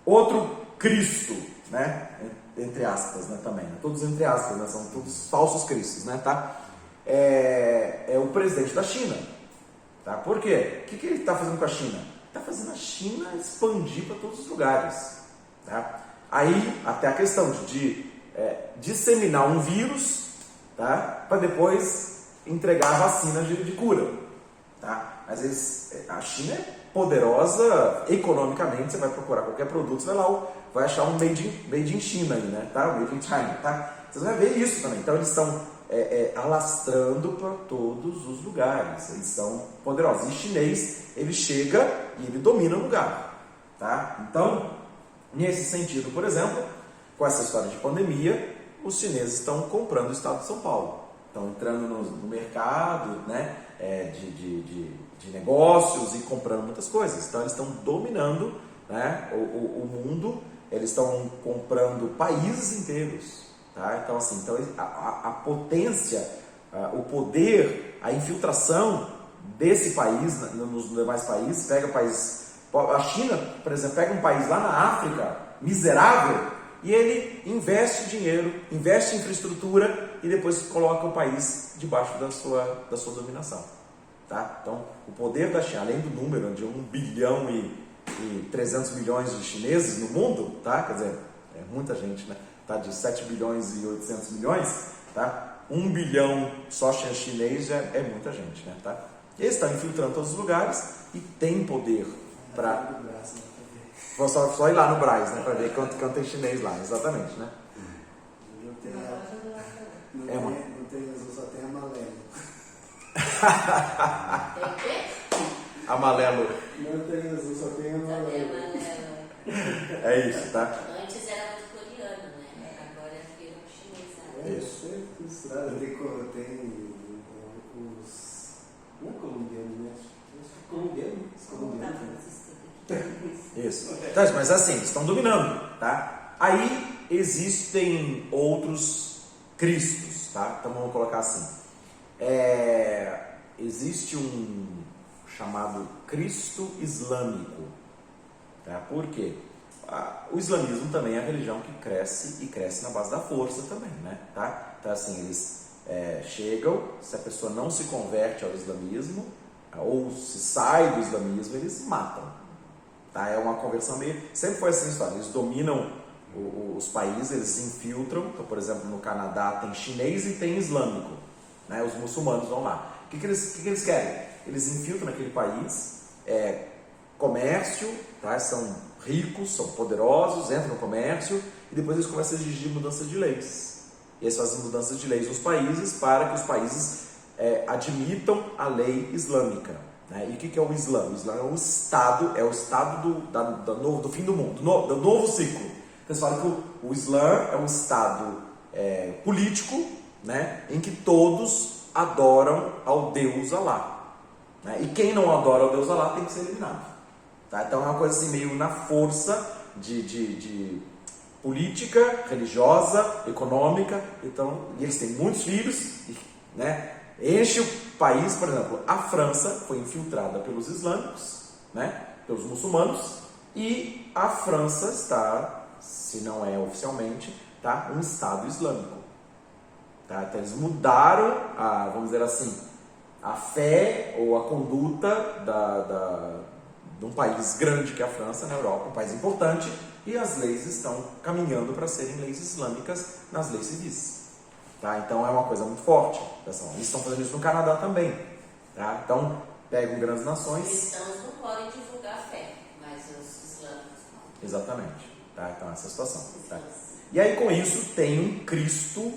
Outro Cristo, né? Entre aspas, né? Também, né? Todos entre aspas, né? São todos falsos cristos, né? Tá? É o presidente da China, tá? Por quê? O que ele está fazendo com a China? Está fazendo a China expandir para todos os lugares, tá? Aí, até a questão de disseminar um vírus, tá? Para depois entregar a vacina de cura, tá? Às vezes a China é poderosa economicamente, você vai procurar qualquer produto, você vai lá, vai achar um made in China aí, né? Tá? Made in China, tá? Você vai ver isso também. Então eles estão alastrando para todos os lugares, eles são poderosos. E chinês, ele chega e ele domina o lugar, tá? Então, nesse sentido, por exemplo, com essa história de pandemia, os chineses estão comprando o estado de São Paulo, estão entrando no mercado, né? De negócios e comprando muitas coisas. Então eles estão dominando, né, o mundo, eles estão comprando países inteiros, tá? Então assim, a potência, o poder, a infiltração desse país nos demais países, pega países, a China, por exemplo, pega um país lá na África, miserável, e ele investe dinheiro, investe em infraestrutura e depois coloca o país debaixo da sua dominação. Tá? Então, o poder da China, além do número de 1 bilhão e 300 milhões de chineses no mundo, tá? Quer dizer, é muita gente, né? Tá? De 7 bilhões e 800 milhões, tá? 1 bilhão só chinês já é muita gente, né? Tá? Eles estão infiltrando todos os lugares e tem poder para... Só ir lá no Brás, né? Para ver quanto tem chinês lá, exatamente, né? Não tem azul, só tem amarelo. Tem o quê? Amarelo. Não tem azul, só tem amarelo. É isso, tá? Antes era muito coreano, né? Agora virou chinês. Isso. Tem misturado, tem os... Não é colombiano, né? Colombiano. Isso. Então, mas assim, eles estão dominando, tá? Aí existem outros cristos, tá? Então vamos colocar assim. Existe um chamado Cristo Islâmico, tá? Por quê? O islamismo também é a religião que cresce e cresce na base da força também, né? Tá? Então assim, eles chegam, se a pessoa não se converte ao islamismo ou se sai do islamismo, eles matam, tá? É uma conversão meio... Sempre foi assim a história, eles dominam os países, eles infiltram. Então, por exemplo, no Canadá tem chinês e tem islâmico, né? Os muçulmanos vão lá. O que eles querem? Eles infiltram naquele país, comércio, tá? São ricos, são poderosos, entram no comércio e depois eles começam a exigir mudanças de leis. E eles fazem mudanças de leis nos países para que os países admitam a lei islâmica, né? E o que é o Islã? O Islã é o estado do fim do mundo, do novo ciclo. Eles falam que o Islã é um estado político, né? Em que todos adoram ao Deus Alá, né? E quem não adora ao Deus Alá tem que ser eliminado, tá? Então é uma coisa assim meio na força de política, religiosa, econômica. Então, e eles têm muitos filhos, né? Enche o país. Por exemplo, a França foi infiltrada pelos islâmicos, né? Pelos muçulmanos, e a França está, se não é oficialmente, tá? Um estado islâmico. Tá? Então eles mudaram, vamos dizer assim, a fé ou a conduta de um país grande que é a França, na Europa, um país importante, e as leis estão caminhando para serem leis islâmicas nas leis civis. Tá? Então é uma coisa muito forte. Pessoal. Eles estão fazendo isso no Canadá também. Tá? Então pegam grandes nações. Os cristãos não podem divulgar a fé, mas os islâmicos não. Exatamente. tá? Então essa situação, tá? E aí com isso tem um Cristo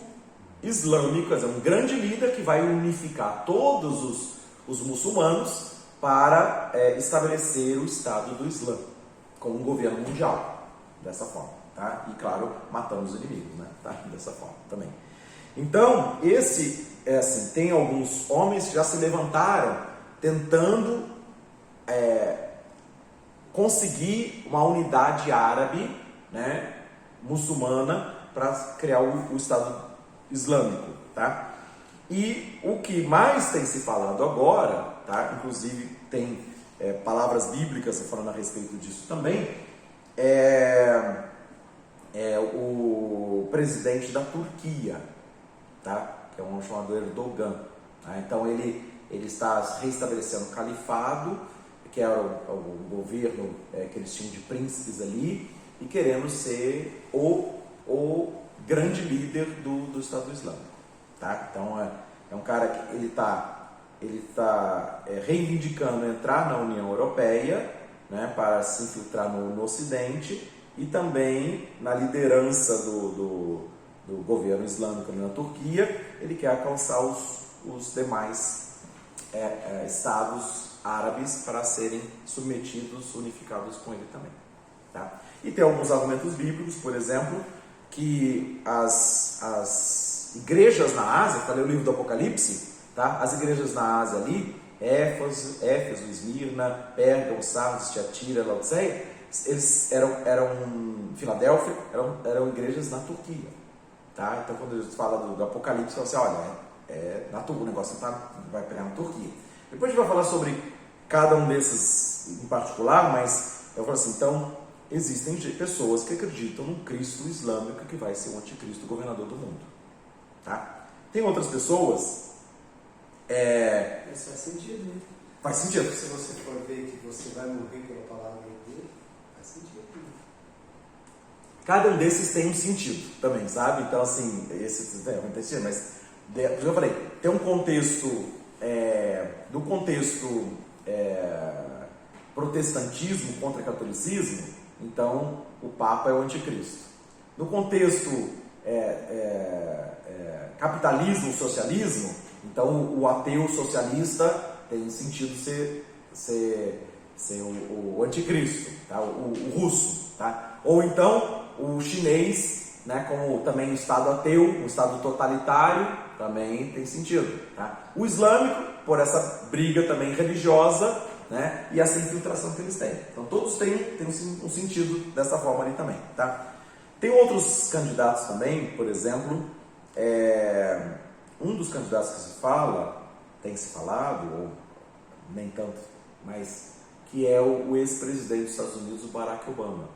islâmico, quer dizer, um grande líder que vai unificar todos os muçulmanos para estabelecer o Estado do Islã como um governo mundial, dessa forma, tá? E claro, matando os inimigos, né? Tá? Dessa forma também. Então, tem alguns homens que já se levantaram tentando conseguir uma unidade árabe, né, muçulmana, para criar o Estado Islâmico, tá? E o que mais tem se falado agora, tá? Inclusive tem palavras bíblicas falando a respeito disso também, é o presidente da Turquia, tá? Que é um chamado Erdogan, tá? Então ele está reestabelecendo o califado, que era o governo que eles tinham de príncipes ali, e querendo ser o grande líder do Estado Islâmico, tá? Então é um cara que ele está reivindicando entrar na União Europeia, né, para se infiltrar no Ocidente, e também na liderança do governo islâmico na Turquia. Ele quer alcançar os demais estados árabes para serem submetidos, unificados com ele também, tá? E tem alguns argumentos bíblicos, por exemplo, que as igrejas na Ásia, falei o livro do Apocalipse, tá? As igrejas na Ásia ali, Éfeso, Esmirna, Pérgamo, Sardes, Tiatira, Laodiceia, eles eram Filadélfia, eram igrejas na Turquia, tá? Então quando a gente fala do Apocalipse, você olha, o negócio vai pegar na Turquia. Depois a gente vai falar sobre cada um desses em particular, mas eu falo assim, então existem pessoas que acreditam no Cristo islâmico que vai ser o anticristo governador do mundo, tá? Tem outras pessoas Isso faz sentido, né? faz sentido. Se você for ver que você vai morrer pela palavra dele, faz sentido. Cada um desses tem um sentido também, sabe? Então, assim, não tem sentido, mas, por exemplo, eu falei, tem um contexto, do contexto protestantismo contra catolicismo, então o Papa é o anticristo. No contexto capitalismo, socialismo, então o ateu socialista tem sentido ser o anticristo, tá? o russo, tá? Ou então o chinês, né, como também o Estado ateu, o Estado totalitário, também tem sentido, tá? O islâmico, por essa briga também religiosa, né, e essa infiltração que eles têm. Então todos têm um sentido dessa forma ali também, tá? Tem outros candidatos também, por exemplo, um dos candidatos que tem se falado, ou nem tanto, mas que é o ex-presidente dos Estados Unidos, o Barack Obama,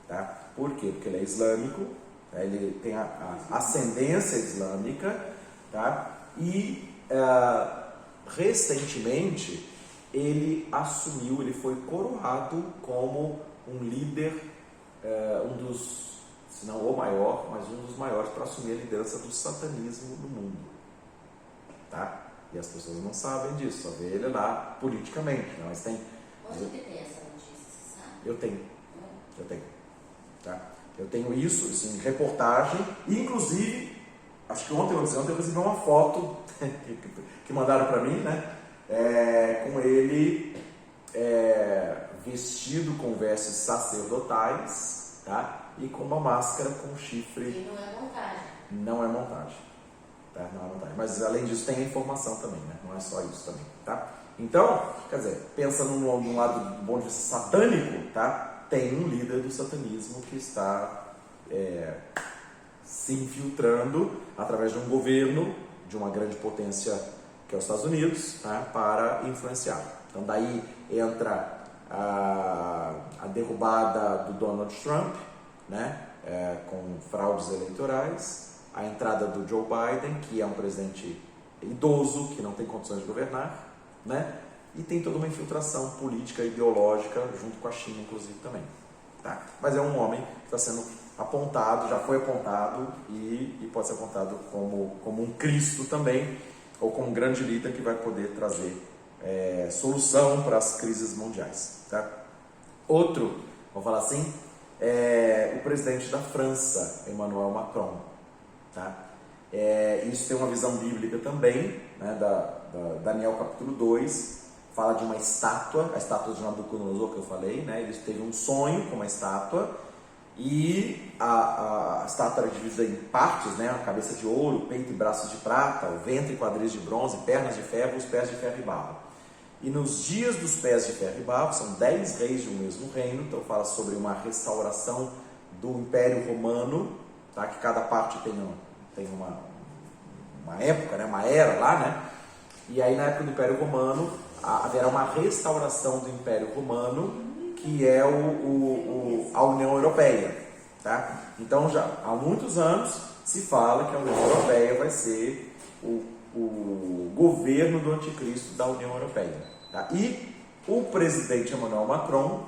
tá? Por quê? Porque ele é islâmico, tá? Ele tem a ascendência islâmica, tá? E recentemente ele foi coroado como um líder, se não o maior, mas um dos maiores para assumir a liderança do satanismo no mundo, tá? E as pessoas não sabem disso, só vê ele lá politicamente, né? Mas tem... Onde que tem essa notícia, você sabe? Eu tenho, tá? Eu tenho isso em reportagem, e inclusive, acho que ontem eu recebi uma foto que mandaram para mim, né? Com ele vestido com vestes sacerdotais, tá? E com uma máscara com chifre. E não é montagem. Não é montagem, tá? Não é montagem. Mas além disso tem a informação também, né? Não é só isso também, tá? Então, quer dizer, pensa num lado do ponto de vista satânico, tá? Tem um líder do satanismo que está se infiltrando através de um governo de uma grande potência que é os Estados Unidos, tá? Para influenciar. Então daí entra a derrubada do Donald Trump, né? Com fraudes eleitorais, a entrada do Joe Biden, que é um presidente idoso, que não tem condições de governar, né? E tem toda uma infiltração política e ideológica junto com a China, inclusive, também, tá? Mas é um homem que está sendo apontado, já foi apontado e pode ser apontado como um Cristo também, ou como um grande líder que vai poder trazer solução para as crises mundiais, tá? Outro, vamos falar assim, o presidente da França, Emmanuel Macron. Tá? Isso tem uma visão bíblica também, né, da Daniel capítulo 2, fala de uma estátua, a estátua de Nabucodonosor que eu falei, né? Ele teve um sonho com uma estátua e a estátua era dividida em partes, né? A cabeça de ouro, peito e braços de prata, o ventre e quadris de bronze, pernas de ferro, os pés de ferro e barro. E nos dias dos pés de ferro e barro, são 10 reis de um mesmo reino, então fala sobre uma restauração do Império Romano, tá? Que cada parte tem uma época, né? Uma era lá, né? E aí na época do Império Romano haverá uma restauração do Império Romano, que é a União Europeia, tá? Então já há muitos anos se fala que a União Europeia vai ser o governo do anticristo da União Europeia, tá? E o presidente Emmanuel Macron,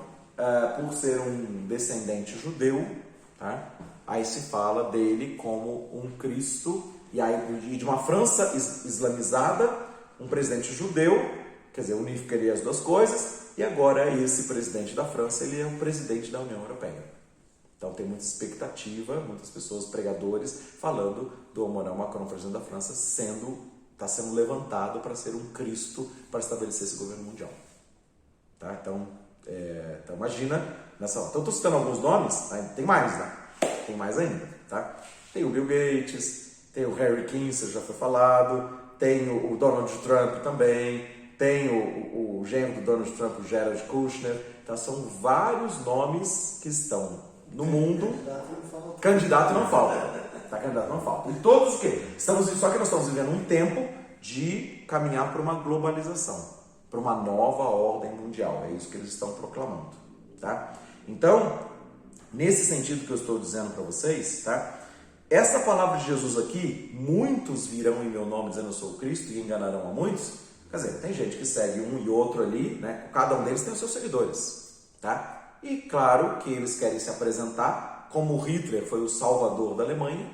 por ser um descendente judeu, tá? Aí se fala dele como um Cristo, e de uma França islamizada, um presidente judeu, quer dizer, unificaria as duas coisas, e agora esse presidente da França, ele é o presidente da União Europeia. Então tem muita expectativa, muitas pessoas, pregadores, falando do Emmanuel Macron, presidente da França, está sendo levantado para ser um Cristo para estabelecer esse governo mundial. Tá? Então imagina, então estou citando alguns nomes, tá? Tem mais, né? Tem mais ainda. Tá? Tem o Bill Gates, tem o Harry Kinsey, já foi falado, tem o Donald Trump também, tem o genro do Donald Trump, o Jared Kushner. Então são vários nomes que estão no mundo. Candidato não falta. Tá? Candidato não falta. E todos o quê? Só que nós estamos vivendo um tempo de caminhar para uma globalização, para uma nova ordem mundial. É isso que eles estão proclamando. Tá? Então, nesse sentido que eu estou dizendo para vocês, tá? Essa palavra de Jesus aqui, muitos virão em meu nome dizendo eu sou o Cristo e enganarão a muitos. Quer dizer, tem gente que segue um e outro ali, né? Cada um deles tem os seus seguidores, tá? E claro que eles querem se apresentar como Hitler foi o salvador da Alemanha,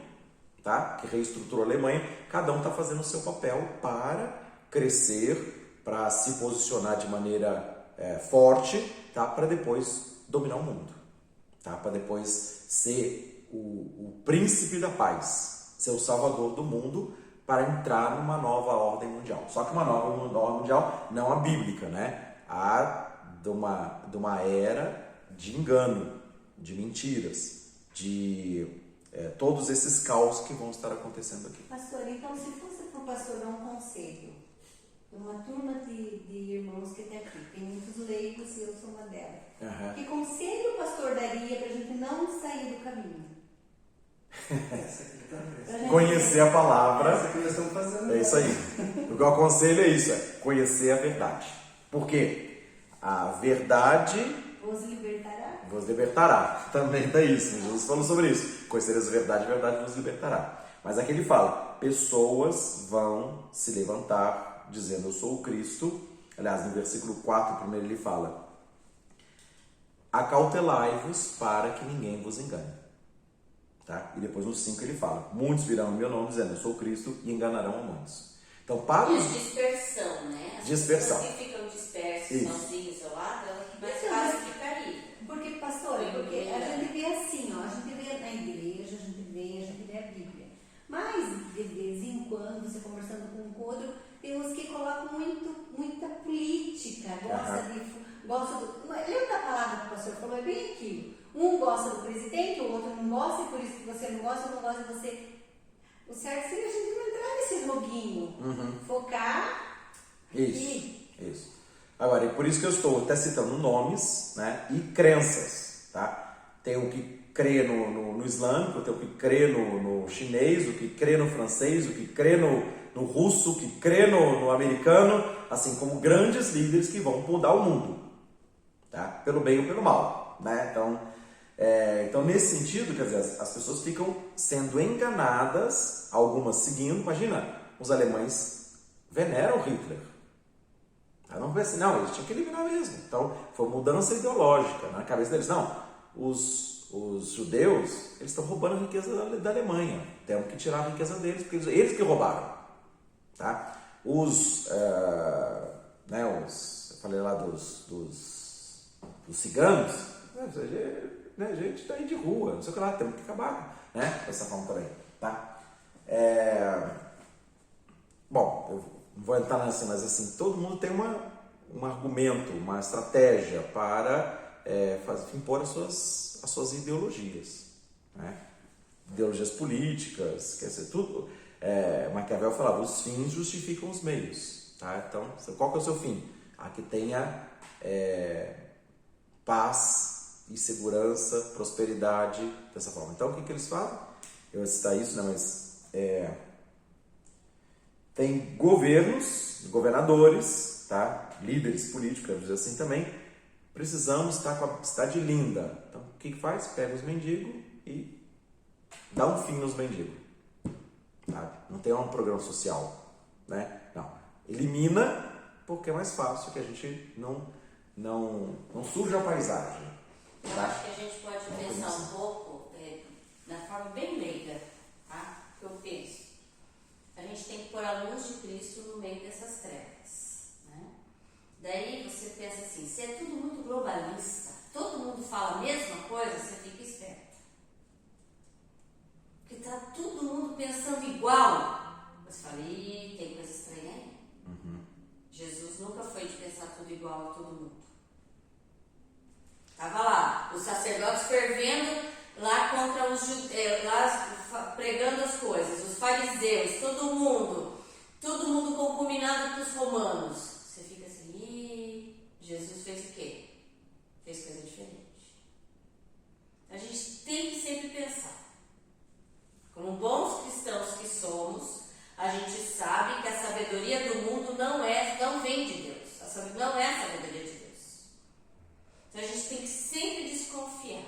tá? Que reestruturou a Alemanha. Cada um está fazendo o seu papel para crescer, para se posicionar de maneira forte, tá? Para depois dominar o mundo, tá? Para depois ser o príncipe da paz, ser o salvador do mundo, para entrar numa nova ordem mundial. Só que uma nova ordem mundial não a bíblica, né? A de uma era de engano, de mentiras, de todos esses caos que vão estar acontecendo aqui. Pastor, então se fosse para o pastor dar um conselho, uma turma de irmãos que tem aqui, tem muitos leigos e eu sou uma delas. Uhum. Que conselho o pastor daria para a gente não sair do caminho? Conhecer a palavra. Essa que nós estamos fazendo. É isso aí. O que eu aconselho é isso, conhecer a verdade. Por quê? A verdade vos libertará. Também está isso. Jesus falou sobre isso. Conhecereis a verdade vos libertará. Mas aqui ele fala, pessoas vão se levantar dizendo eu sou o Cristo. Aliás, no versículo 4, primeiro ele fala, acautelai-vos para que ninguém vos engane. Tá? E depois no 5 ele fala, muitos virão no meu nome dizendo eu sou o Cristo e enganarão a muitos. Então, para os... dispersão, né? As dispersão. pessoas que ficam dispersas, Isso. sozinhas, isoladas, elas que mais Então, fácil ficaria. Porque, pastor, porque a gente vê assim, ó, a gente vê na igreja, a gente vê a Bíblia. Mas, de vez em quando, você conversando com um outro, tem uns que colocam muita política, gosta do... Lembra da palavra que o pastor falou? É bem aquilo. Um gosta do presidente, o outro não gosta, e por isso que você não gosta, eu não gosto de você. O certo seria a gente não entrar nesse joguinho. Focar Isso. Agora, é por isso que eu estou até citando nomes, né, e crenças, tá? Tem o que crê no islâmico, tem o que crê no chinês, o que crê no francês, o que crê no russo, o que crê no americano, assim como grandes líderes que vão mudar o mundo, tá? Pelo bem ou pelo mal, né? Então, nesse sentido, quer dizer, as pessoas ficam sendo enganadas, algumas seguindo. Imagina, os alemães veneram Hitler. Não foi assim, não, eles tinham que eliminar mesmo. Então, foi mudança ideológica na cabeça deles. Não, os judeus, eles estão roubando a riqueza da Alemanha. Temos que tirar a riqueza deles, porque eles que roubaram. Tá? Eu falei lá dos ciganos, né? Gente tá aí de rua, não sei o que lá, temos que acabar, né? Dessa forma também, tá? Bom, eu não vou entrar assim, mas assim, todo mundo tem um argumento, uma estratégia para impor as suas ideologias, né? Ideologias políticas, quer dizer, tudo. Maquiavel falava, os fins justificam os meios, tá? Então, qual que é o seu fim? Que tenha paz e segurança, prosperidade, dessa forma. Então, o que eles fazem? Eu vou citar isso, né? Mas tem governos, governadores, tá? Líderes políticos, quero dizer assim também. Precisamos estar com a cidade linda. Então, o que faz? Pega os mendigos e dá um fim nos mendigos. Sabe? Não tem um programa social, né? Não. Elimina, porque é mais fácil que a gente não suja a paisagem. Eu Tá? acho que a gente pode pensar um pouco, na forma bem leiga, tá? Que eu penso. A gente tem que pôr a luz de Cristo no meio dessas trevas, né? Daí você pensa assim, se é tudo muito globalista, todo mundo fala a mesma coisa, você fica esperto. Porque tá todo mundo pensando igual. Você fala, tem coisa estranha aí. Jesus nunca foi de pensar tudo igual a todo mundo. Estava lá, os sacerdotes fervendo lá contra os judeus, lá pregando as coisas, os fariseus, todo mundo concuminado para os romanos. Você fica assim, Jesus fez o quê? Fez coisa diferente. A gente tem que sempre pensar. Como bons cristãos que somos, a gente sabe que a sabedoria do mundo não vem de Deus. Não é a sabedoria de Deus. Então a gente tem que sempre desconfiar.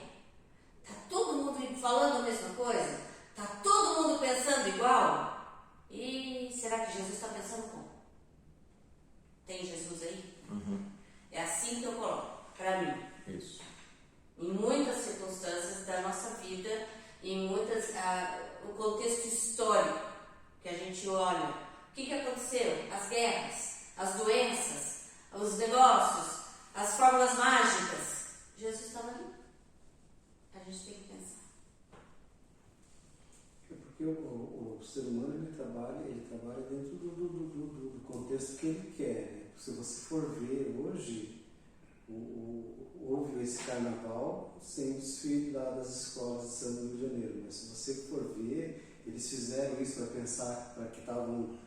Está todo mundo falando a mesma coisa? Está todo mundo pensando igual? E será que Jesus está pensando como? Tem Jesus aí? É assim que eu coloco, para mim. Isso. Em muitas circunstâncias da nossa vida, em o contexto histórico que a gente olha, o que aconteceu? As guerras, as doenças, os negócios, as fórmulas mágicas. Jesus estava ali. A gente tem que pensar. Porque o ser humano ele trabalha dentro do contexto que ele quer. Né? Se você for ver hoje, houve esse carnaval sem desfile lá das escolas de samba do Rio de Janeiro. Mas se você for ver, eles fizeram isso para pensar para que estavam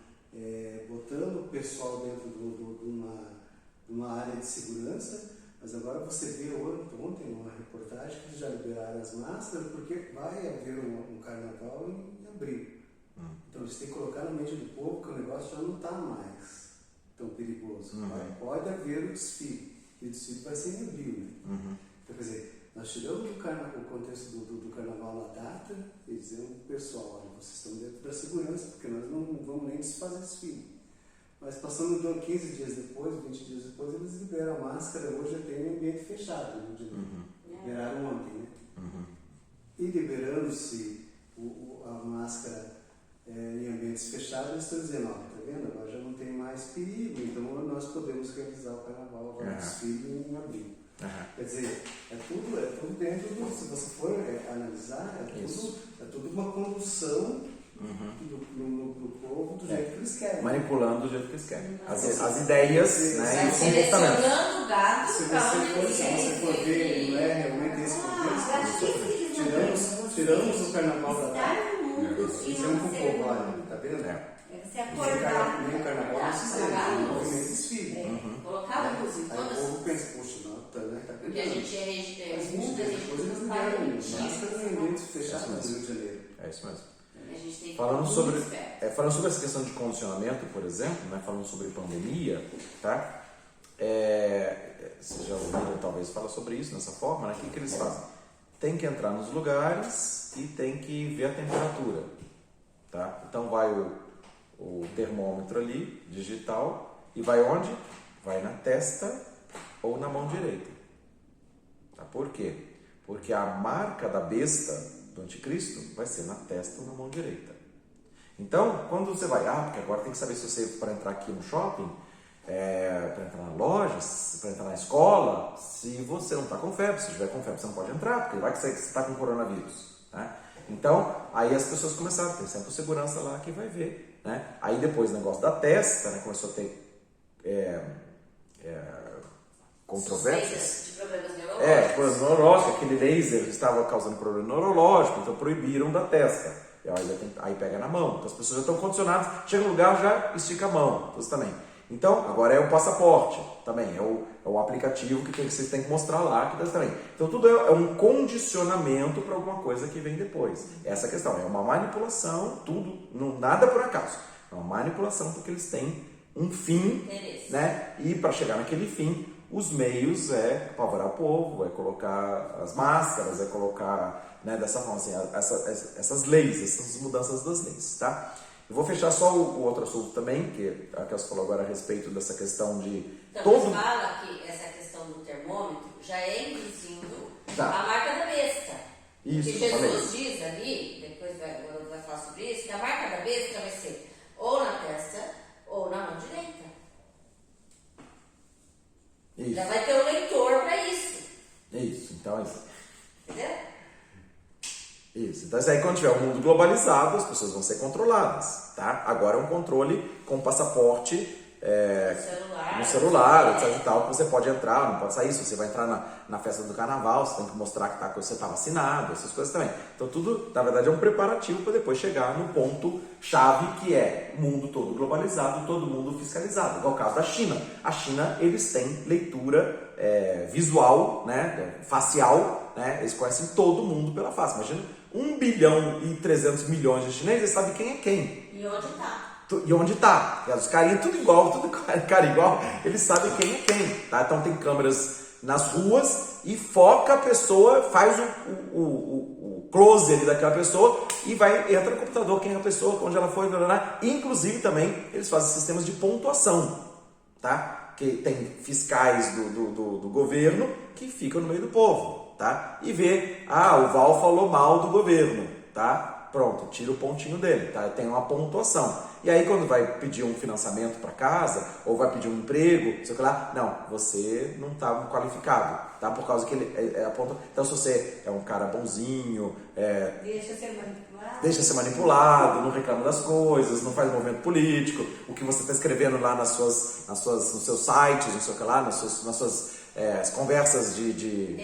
botando o pessoal dentro de uma área de segurança, mas agora você vê ontem uma reportagem que eles já liberaram as máscaras porque vai haver um carnaval em abril. Então eles têm que colocar na mente do povo que o negócio já não está mais tão perigoso. Pode haver o desfile, e o desfile vai ser em abril. Né? Então, quer dizer, nós tiramos o contexto do carnaval na data e dizemos para o pessoal, olha, vocês estão dentro da segurança, porque nós não vamos nem desfazer desfile. Mas passando então 15 dias depois, 20 dias depois, eles liberam a máscara, hoje já tem um ambiente fechado, liberaram ontem, né? E liberando-se a máscara em ambientes fechados, eles estão dizendo, olha, tá vendo? Agora já não tem mais perigo, então nós podemos realizar o carnaval, agora o desfile em abril. Quer dizer, é tudo dentro do. Se você for analisar, é tudo uma condução do povo do jeito que eles querem. Manipulando do jeito que eles querem. As ideias, né, e os comportamentos. Selecionando o gado Se para onde você eles for ver, não é realmente esse contexto. Tiramos o carnaval da data. Fizemos com o povo, olha, tá vendo? Você acordar. Nem o carnaval não se sente, o movimento desfile. Colocar luz em Aí o todas. povo pensa, poxa, não, tá Porque a gente é mas mundo, a gente depois eles não vai liberam mentir. máscara em ambientes fechados no Rio de Janeiro. É isso mesmo. A gente tem que Falando ficar sobre, muito esperto. falando sobre essa questão de condicionamento, por exemplo, né, falando sobre pandemia, tá? Vocês já ouviram talvez falar sobre isso nessa forma, né? O que eles fazem? Tem que entrar nos lugares e tem que ver a temperatura, tá? Então vai o termômetro ali, digital, e vai onde? Vai na testa ou na mão direita. Tá? Por quê? Porque a marca da besta do anticristo vai ser na testa ou na mão direita. Então, quando você vai, porque agora tem que saber se você, para entrar aqui no shopping, para entrar na loja, para entrar na escola, se você não está com febre. Se tiver com febre, você não pode entrar, porque vai que você está com coronavírus. Né? Então, aí as pessoas começaram, tem sempre o segurança lá que vai ver. Né? Aí depois o negócio da testa, né, começou a ter controvérsias. Suspeitas de problemas neurológicos. Problemas neurológicos, aquele laser estava causando problema neurológico, então proibiram da testa. Aí pega na mão. Então as pessoas já estão condicionadas, chega no lugar, já estica a mão. Você também. Então, agora é o passaporte também, é o aplicativo que vocês têm que mostrar lá, que também. Então, tudo é um condicionamento para alguma coisa que vem depois. Essa questão é uma manipulação, tudo, nada por acaso. É uma manipulação porque eles têm um fim, né? E para chegar naquele fim, os meios é apavorar o povo, é colocar as máscaras, é colocar, né, dessa forma, assim, essas leis, essas mudanças das leis, tá? Eu vou fechar só o outro assunto também, que a Kelsa falou agora a respeito dessa questão de... Então, mas fala que essa questão do termômetro já é induzindo a marca da besta. Isso, porque Jesus diz ali, depois vai falar sobre isso, que a marca da besta vai ser ou na testa ou na mão direita. Isso. Já vai ter o leitor para isso. Isso, então é isso. Entendeu? Isso. Então, aí quando tiver um mundo globalizado, as pessoas vão ser controladas, tá? Agora é um controle com passaporte no celular, etc e tal, que você pode entrar, não pode sair. Se você vai entrar na festa do carnaval, você tem que mostrar que você está vacinado, essas coisas também. Então, tudo, na verdade, é um preparativo para depois chegar no ponto chave, que é o mundo todo globalizado, todo mundo fiscalizado. Igual o caso da China. A China, eles têm leitura visual, né, facial, né? Eles conhecem todo mundo pela face. Imagina 1 bilhão e 300 milhões de chineses, eles sabem quem é quem. E onde está? E onde está. Os carinhas tudo igual, tudo cara igual, eles sabem quem é quem. Tá? Então tem câmeras nas ruas e foca a pessoa, faz o close ali daquela pessoa e entra no computador quem é a pessoa, onde ela foi, inclusive também eles fazem sistemas de pontuação, tá? Que tem fiscais do governo que ficam no meio do povo, tá? E vê, o Val falou mal do governo, tá? Pronto, tira o pontinho dele, tá? Tem uma pontuação. E aí quando vai pedir um financiamento para casa, ou vai pedir um emprego, sei lá, não, você não está qualificado, tá? Por causa que ele aponta. Então se você é um cara bonzinho, deixa ser manipulado, não reclama das coisas, não faz movimento político, o que você está escrevendo lá nos seus sites, não sei o que lá, nas suas conversas de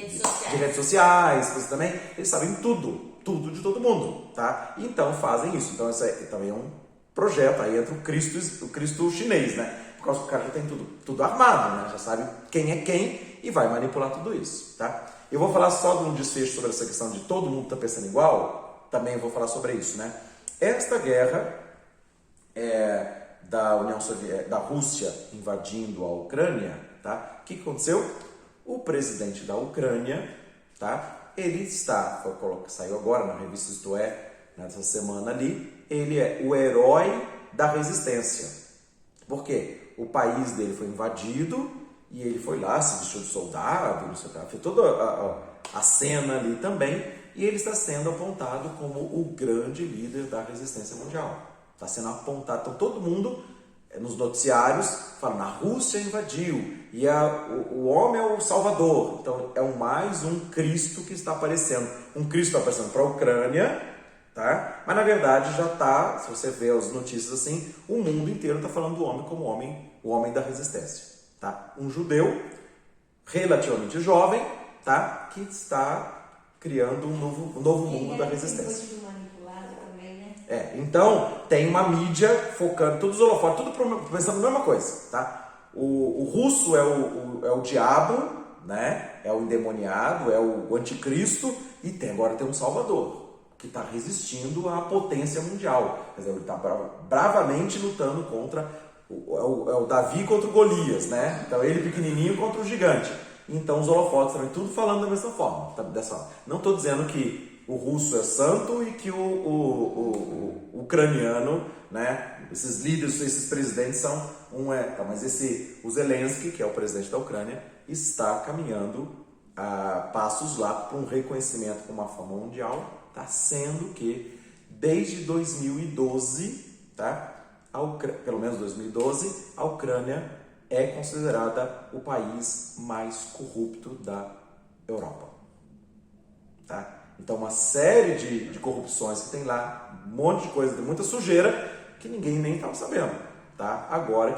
redes sociais, coisas também, eles sabem tudo de todo mundo, tá? Então fazem isso. Então isso também é um projeto, aí entra o Cristo chinês, né? Por causa que o cara já tem tudo armado, né? Já sabe quem é quem e vai manipular tudo isso, tá? Eu vou falar só de um desfecho sobre essa questão de todo mundo tá pensando igual, também vou falar sobre isso, né? Esta guerra da União Soviética, da Rússia invadindo a Ucrânia, tá? O que aconteceu? O presidente da Ucrânia, tá? Ele saiu agora na revista Isto É, nessa semana ali, ele é o herói da resistência. Por quê? O país dele foi invadido e ele foi lá, se vestiu de soldado, não sei o que, fez toda a cena ali também, e ele está sendo apontado como o grande líder da resistência mundial. Está sendo apontado, então todo mundo nos noticiários falando, a Rússia invadiu e o homem é o salvador. Então é mais um Cristo que está aparecendo. Um Cristo está aparecendo para a Ucrânia, tá? Mas na verdade já está, se você vê as notícias assim, o mundo inteiro está falando do homem como o homem da resistência, tá? Um judeu relativamente jovem, tá? Que está criando um novo mundo da resistência. Então tem uma mídia focando todos os holofotes, tudo pensando na mesma coisa, tá? O russo é o diabo, né? É o endemoniado, é o anticristo, e agora tem um salvador que está resistindo à potência mundial. Quer dizer, ele está bravamente lutando contra o Davi contra o Golias, né? Então ele pequenininho contra o gigante. Então os holofotes também tudo falando da mesma forma, tá? Não estou dizendo que o russo é santo e que o ucraniano, né? Esses líderes, esses presidentes são mas o Zelensky, que é o presidente da Ucrânia, está caminhando a passos lá para um reconhecimento com uma fama mundial, tá? Sendo que desde 2012, tá? Pelo menos 2012, a Ucrânia é considerada o país mais corrupto da Europa. Tá? Então, uma série de corrupções que tem lá, um monte de coisa, tem muita sujeira que ninguém nem estava sabendo. Tá? Agora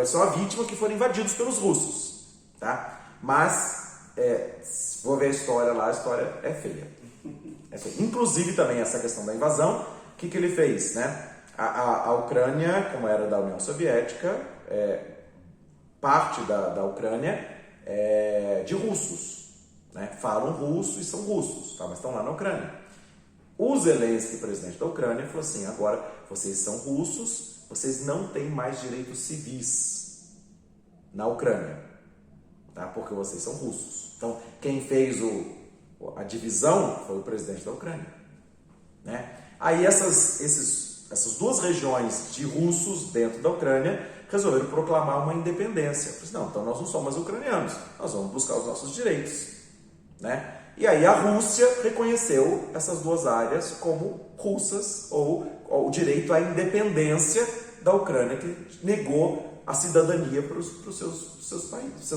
é só a vítima que foram invadidos pelos russos. Tá? Mas, se for ver a história lá, a história é feia. Inclusive também essa questão da invasão, o que ele fez? Né? A Ucrânia, como era da União Soviética, parte da Ucrânia é de russos. Né? Falam russo e são russos, tá? Mas estão lá na Ucrânia. O Zelensky, presidente da Ucrânia, falou assim: agora vocês são russos, vocês não têm mais direitos civis na Ucrânia, tá? Porque vocês são russos. Então, quem fez a divisão foi o presidente da Ucrânia. Né? Aí essas duas regiões de russos dentro da Ucrânia resolveram proclamar uma independência. Falei, não, então nós não somos ucranianos, nós vamos buscar os nossos direitos. Né? E aí a Rússia reconheceu essas duas áreas como russas, ou o direito à independência da Ucrânia, que negou a cidadania para os seus países,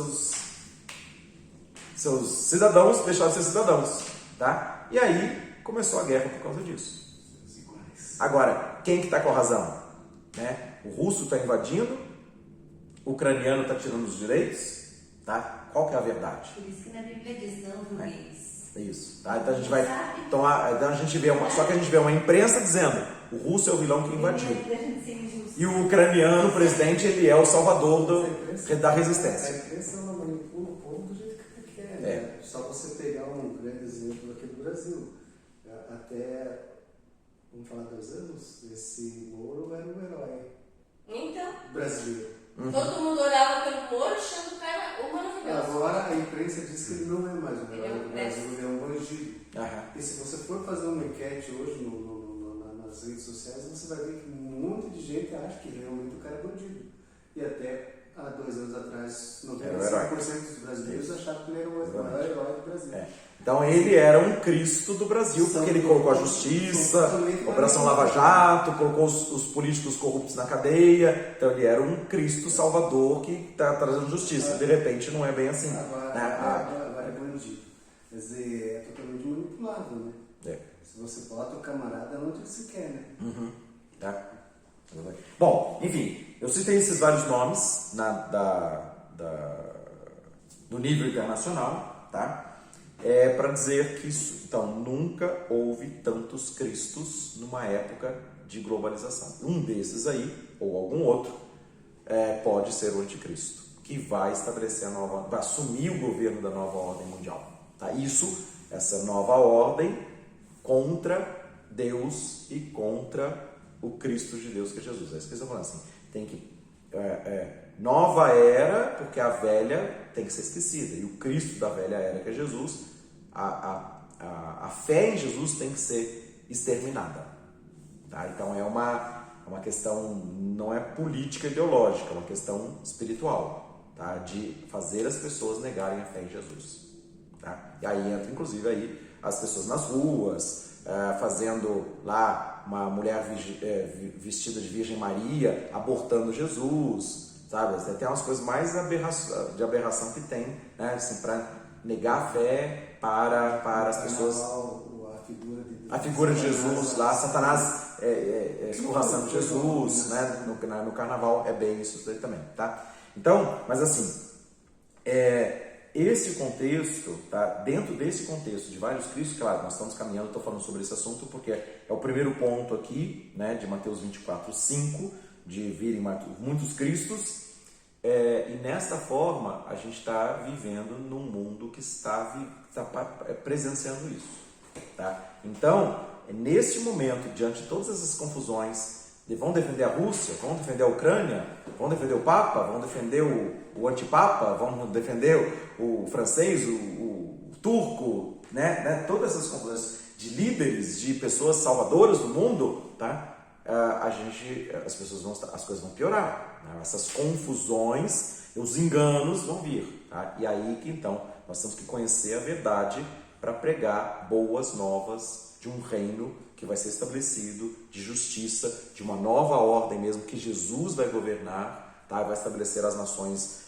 seus cidadãos deixaram de ser cidadãos. Tá? E aí começou a guerra por causa disso. Agora, quem que está com a razão? Né? O russo está invadindo, o ucraniano está tirando os direitos, tá? Qual que é a verdade? Por isso que na Bíblia diz, não julgueis. Isso. Tá? Então a gente vai. Então a gente vê só que a gente vê uma imprensa dizendo: o russo é o vilão que invadiu. E o ucraniano, o presidente, ele é o salvador da resistência. A imprensa ela manipula o povo do jeito que quer. Né? Só você pegar um grande exemplo aqui do Brasil. Até, vamos falar 2 anos, esse Moro era o herói. Então. Brasileiro. Todo mundo orava pelo Moro, achando o cara o maravilhoso. Agora a imprensa diz que ele não é mais um herói do Brasil, ele é um bandido. E se você for fazer uma enquete hoje nas redes sociais, você vai ver que um monte de gente acha que realmente o cara é bandido. E até há 2 anos atrás, 95% dos brasileiros achavam que ele era o maior herói do Brasil. Então ele era um Cristo do Brasil, porque ele colocou a justiça, a Operação Lava Jato, colocou os políticos corruptos na cadeia. Então ele era um Cristo salvador que está trazendo justiça. De repente não é bem assim. Agora é bandido. Quer dizer, é totalmente manipulável, né? Se você bota o camarada onde você quer, né? Tá? Bom, enfim, eu citei esses vários nomes do nível internacional, tá? Para dizer que isso, então, nunca houve tantos Cristos numa época de globalização. Um desses aí, ou algum outro, pode ser o anticristo, que vai estabelecer vai assumir o governo da nova ordem mundial. Tá? Essa nova ordem contra Deus e contra o Cristo de Deus, que é Jesus. É isso que eles estão falando assim. Tem que nova era, porque a velha tem que ser esquecida. E o Cristo da velha era, que é Jesus, a fé em Jesus tem que ser exterminada. Tá? Então é uma questão, não é política ideológica, é uma questão espiritual, tá? De fazer as pessoas negarem a fé em Jesus. Tá? E aí entra inclusive aí as pessoas nas ruas, fazendo lá uma mulher vestida de Virgem Maria, abortando Jesus, sabe? Tem umas coisas mais de aberração que tem, né? Assim, para negar a fé para as pessoas. A figura de Jesus lá, Satanás escorraçando Jesus, né? No carnaval é bem isso daí também, tá? Então, mas assim, esse contexto, tá? Dentro desse contexto de vários cristos, claro, nós estamos caminhando, estou falando sobre esse assunto porque é o primeiro ponto aqui, né, de Mateus 24:5, de virem muitos cristos, e nesta forma a gente está vivendo num mundo que está presenciando isso. Tá? Então, neste momento, diante de todas essas confusões, vão defender a Rússia, vão defender a Ucrânia, vão defender o Papa, vão defender o antipapa, vão defender o francês, o turco, né? Todas essas confusões de líderes, de pessoas salvadoras do mundo, tá? As coisas vão piorar, né? Essas confusões, os enganos vão vir, tá? E aí que então nós temos que conhecer a verdade para pregar boas novas de um reino que vai ser estabelecido, de justiça, de uma nova ordem mesmo, que Jesus vai governar, tá? Vai estabelecer as nações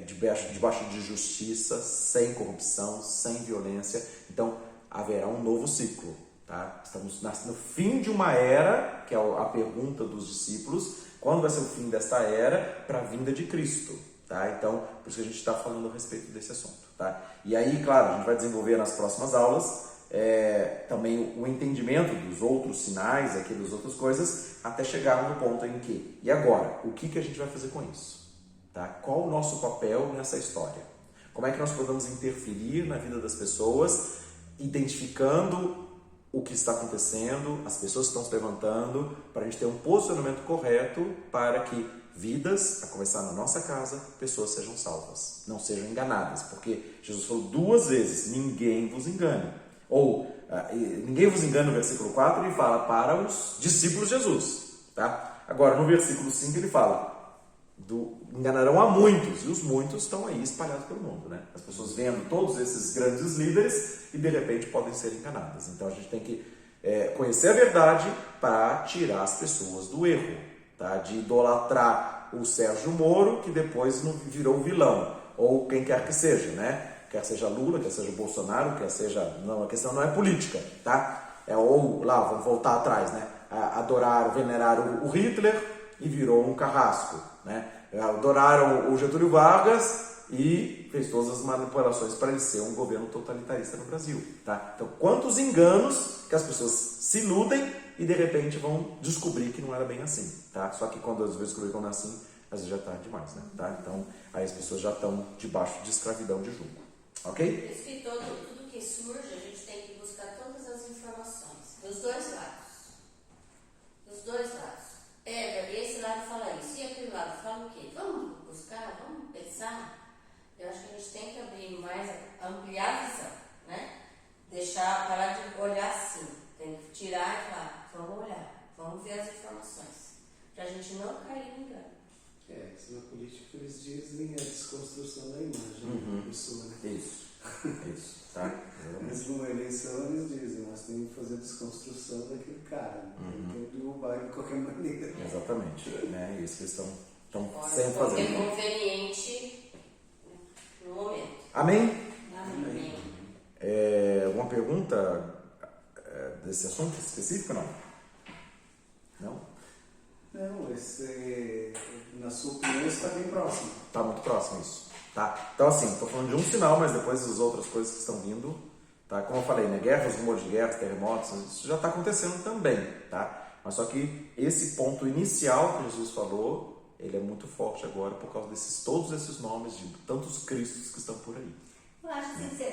debaixo de justiça, sem corrupção, sem violência. Então, haverá um novo ciclo, tá? Estamos no fim de uma era, que é a pergunta dos discípulos, quando vai ser o fim desta era para a vinda de Cristo, tá? Então, por isso que a gente está falando a respeito desse assunto, tá? E aí, claro, a gente vai desenvolver nas próximas aulas também o entendimento dos outros sinais, das outras coisas, até chegar no ponto em que, e agora, o que a gente vai fazer com isso? Tá? Qual o nosso papel nessa história? Como é que nós podemos interferir na vida das pessoas, identificando o que está acontecendo, as pessoas que estão se levantando, para a gente ter um posicionamento correto para que vidas, a começar na nossa casa, pessoas sejam salvas, não sejam enganadas, porque Jesus falou 2 vezes, ninguém vos engane. Ou, ninguém vos engane no versículo 4, ele fala para os discípulos de Jesus. Tá? Agora, no versículo 5, ele fala, enganarão a muitos, e os muitos estão aí espalhados pelo mundo, né? As pessoas vendo todos esses grandes líderes e de repente podem ser enganadas. Então a gente tem que conhecer a verdade para tirar as pessoas do erro, tá? De idolatrar o Sérgio Moro, que depois não virou vilão, ou quem quer que seja, né? Quer seja Lula, quer seja Bolsonaro, quer seja... Não, a questão não é política, tá? Ou lá, vamos voltar atrás, né? Adorar, venerar o Hitler e virou um carrasco, né? Adoraram o Getúlio Vargas e fez todas as manipulações para ele ser um governo totalitarista no Brasil, tá? Então, quantos enganos que as pessoas se iludem e de repente vão descobrir que não era bem assim, tá? Só que quando às vezes descobrir que não é assim, às vezes já está demais, né? Tá? Então, aí as pessoas já estão debaixo de escravidão de jugo, ok? Por isso que tudo que surge, a gente tem que buscar todas as informações, dos dois lados. Dos dois lados. Esse lado fala isso, e aquele lado fala o quê? Vamos buscar, vamos pensar. Eu acho que a gente tem que abrir mais, ampliar a visão, né? Parar de olhar assim. Tem que tirar e falar, vamos olhar, vamos ver as informações, para a gente não cair no engano. Isso na política eles dizem a desconstrução da imagem da pessoa, né? Isso, tá? Mas numa eleição eles dizem, nós temos que fazer a desconstrução daquele cara, né? Tem que derrubar ele de qualquer maneira. Exatamente, né? Isso que eles estão sempre É fazendo. conveniente no momento. Amém? Amém. Alguma pergunta desse assunto específico, não? Não? Não, na sua opinião, está bem próximo. Está muito próximo isso, tá? Então assim, estou falando de um sinal, mas depois as outras coisas que estão vindo, tá? Como eu falei, né? Guerras, rumores de guerras, terremotos, isso já está acontecendo também, tá? Mas só que esse ponto inicial que Jesus falou, ele é muito forte agora por causa todos esses nomes de tantos cristos que estão por aí. Eu acho assim,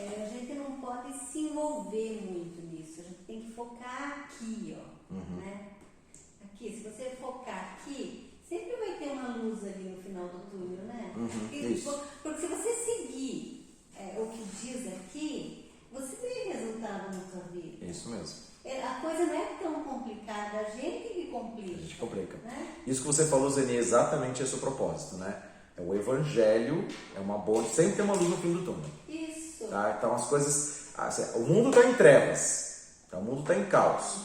a gente não pode se envolver muito nisso, a gente tem que focar aqui, ó, né? Aqui, se você focar aqui, sempre vai ter uma luz ali no final do túnel, né? Porque se você seguir o que diz aqui, você tem resultado na sua vida. Isso mesmo. A coisa não é tão complicada, a gente que complica. A gente complica. Né? Isso que você falou, Zeni, é exatamente esse o propósito, né? O evangelho é uma boa, sempre tem uma luz no fim do túnel. Isso. Tá? Então as coisas, o mundo está em trevas, o mundo está em caos,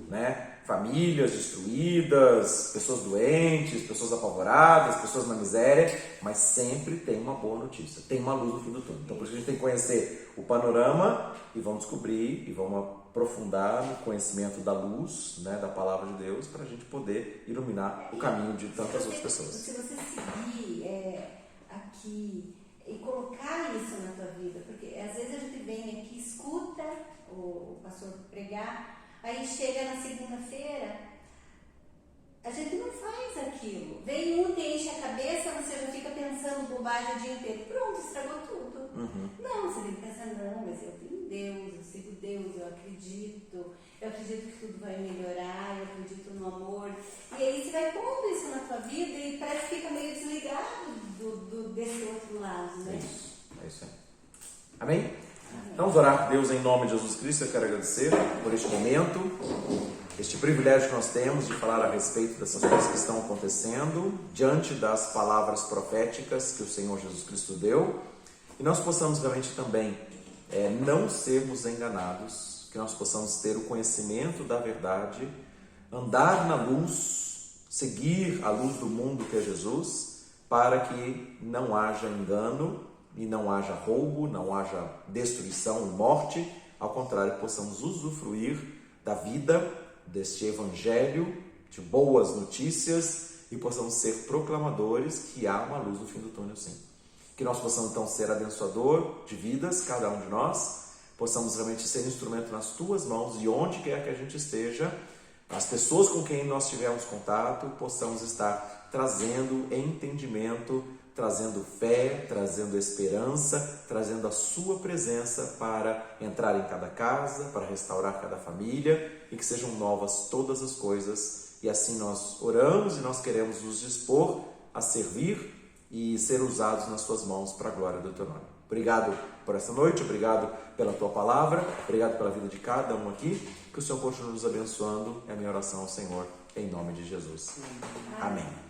né? Famílias destruídas, pessoas doentes, pessoas apavoradas, pessoas na miséria, mas sempre tem uma boa notícia, tem uma luz no fim do túnel. Então por isso a gente tem que conhecer o panorama e vamos descobrir e vamos aprofundar no conhecimento da luz, né, da palavra de Deus, para a gente poder iluminar o caminho de tantas outras pessoas. Se você seguir aqui e colocar isso na tua vida, porque às vezes a gente vem aqui, escuta o pastor pregar, aí chega na segunda-feira, a gente não faz aquilo. Vem um, te enche a cabeça, você já fica pensando bobagem o dia inteiro. Pronto, estragou tudo. Não, você tem que pensar, não, mas eu tenho Deus, eu sigo Deus, eu acredito que tudo vai melhorar, eu acredito no amor. E aí você vai pondo isso na tua vida e parece que fica meio desligado desse outro lado, né? É isso aí. Amém? Então, vamos orar. Deus, em nome de Jesus Cristo, eu quero agradecer por este momento, este privilégio que nós temos de falar a respeito dessas coisas que estão acontecendo, diante das palavras proféticas que o Senhor Jesus Cristo deu, e nós possamos realmente também não sermos enganados, que nós possamos ter o conhecimento da verdade, andar na luz, seguir a luz do mundo que é Jesus, para que não haja engano e não haja roubo, não haja destruição e morte, ao contrário, possamos usufruir da vida, deste evangelho, de boas notícias, e possamos ser proclamadores que há uma luz no fim do túnel, sim. Que nós possamos então ser abençoador de vidas, cada um de nós, possamos realmente ser instrumento nas tuas mãos, e onde quer que a gente esteja, as pessoas com quem nós tivermos contato, possamos estar trazendo entendimento, trazendo fé, trazendo esperança, trazendo a sua presença para entrar em cada casa, para restaurar cada família, e que sejam novas todas as coisas. E assim nós oramos e nós queremos nos dispor a servir e ser usados nas tuas mãos para a glória do teu nome. Obrigado por essa noite, obrigado pela tua palavra, obrigado pela vida de cada um aqui, que o Senhor continue nos abençoando. É a minha oração ao Senhor, em nome de Jesus. Amém.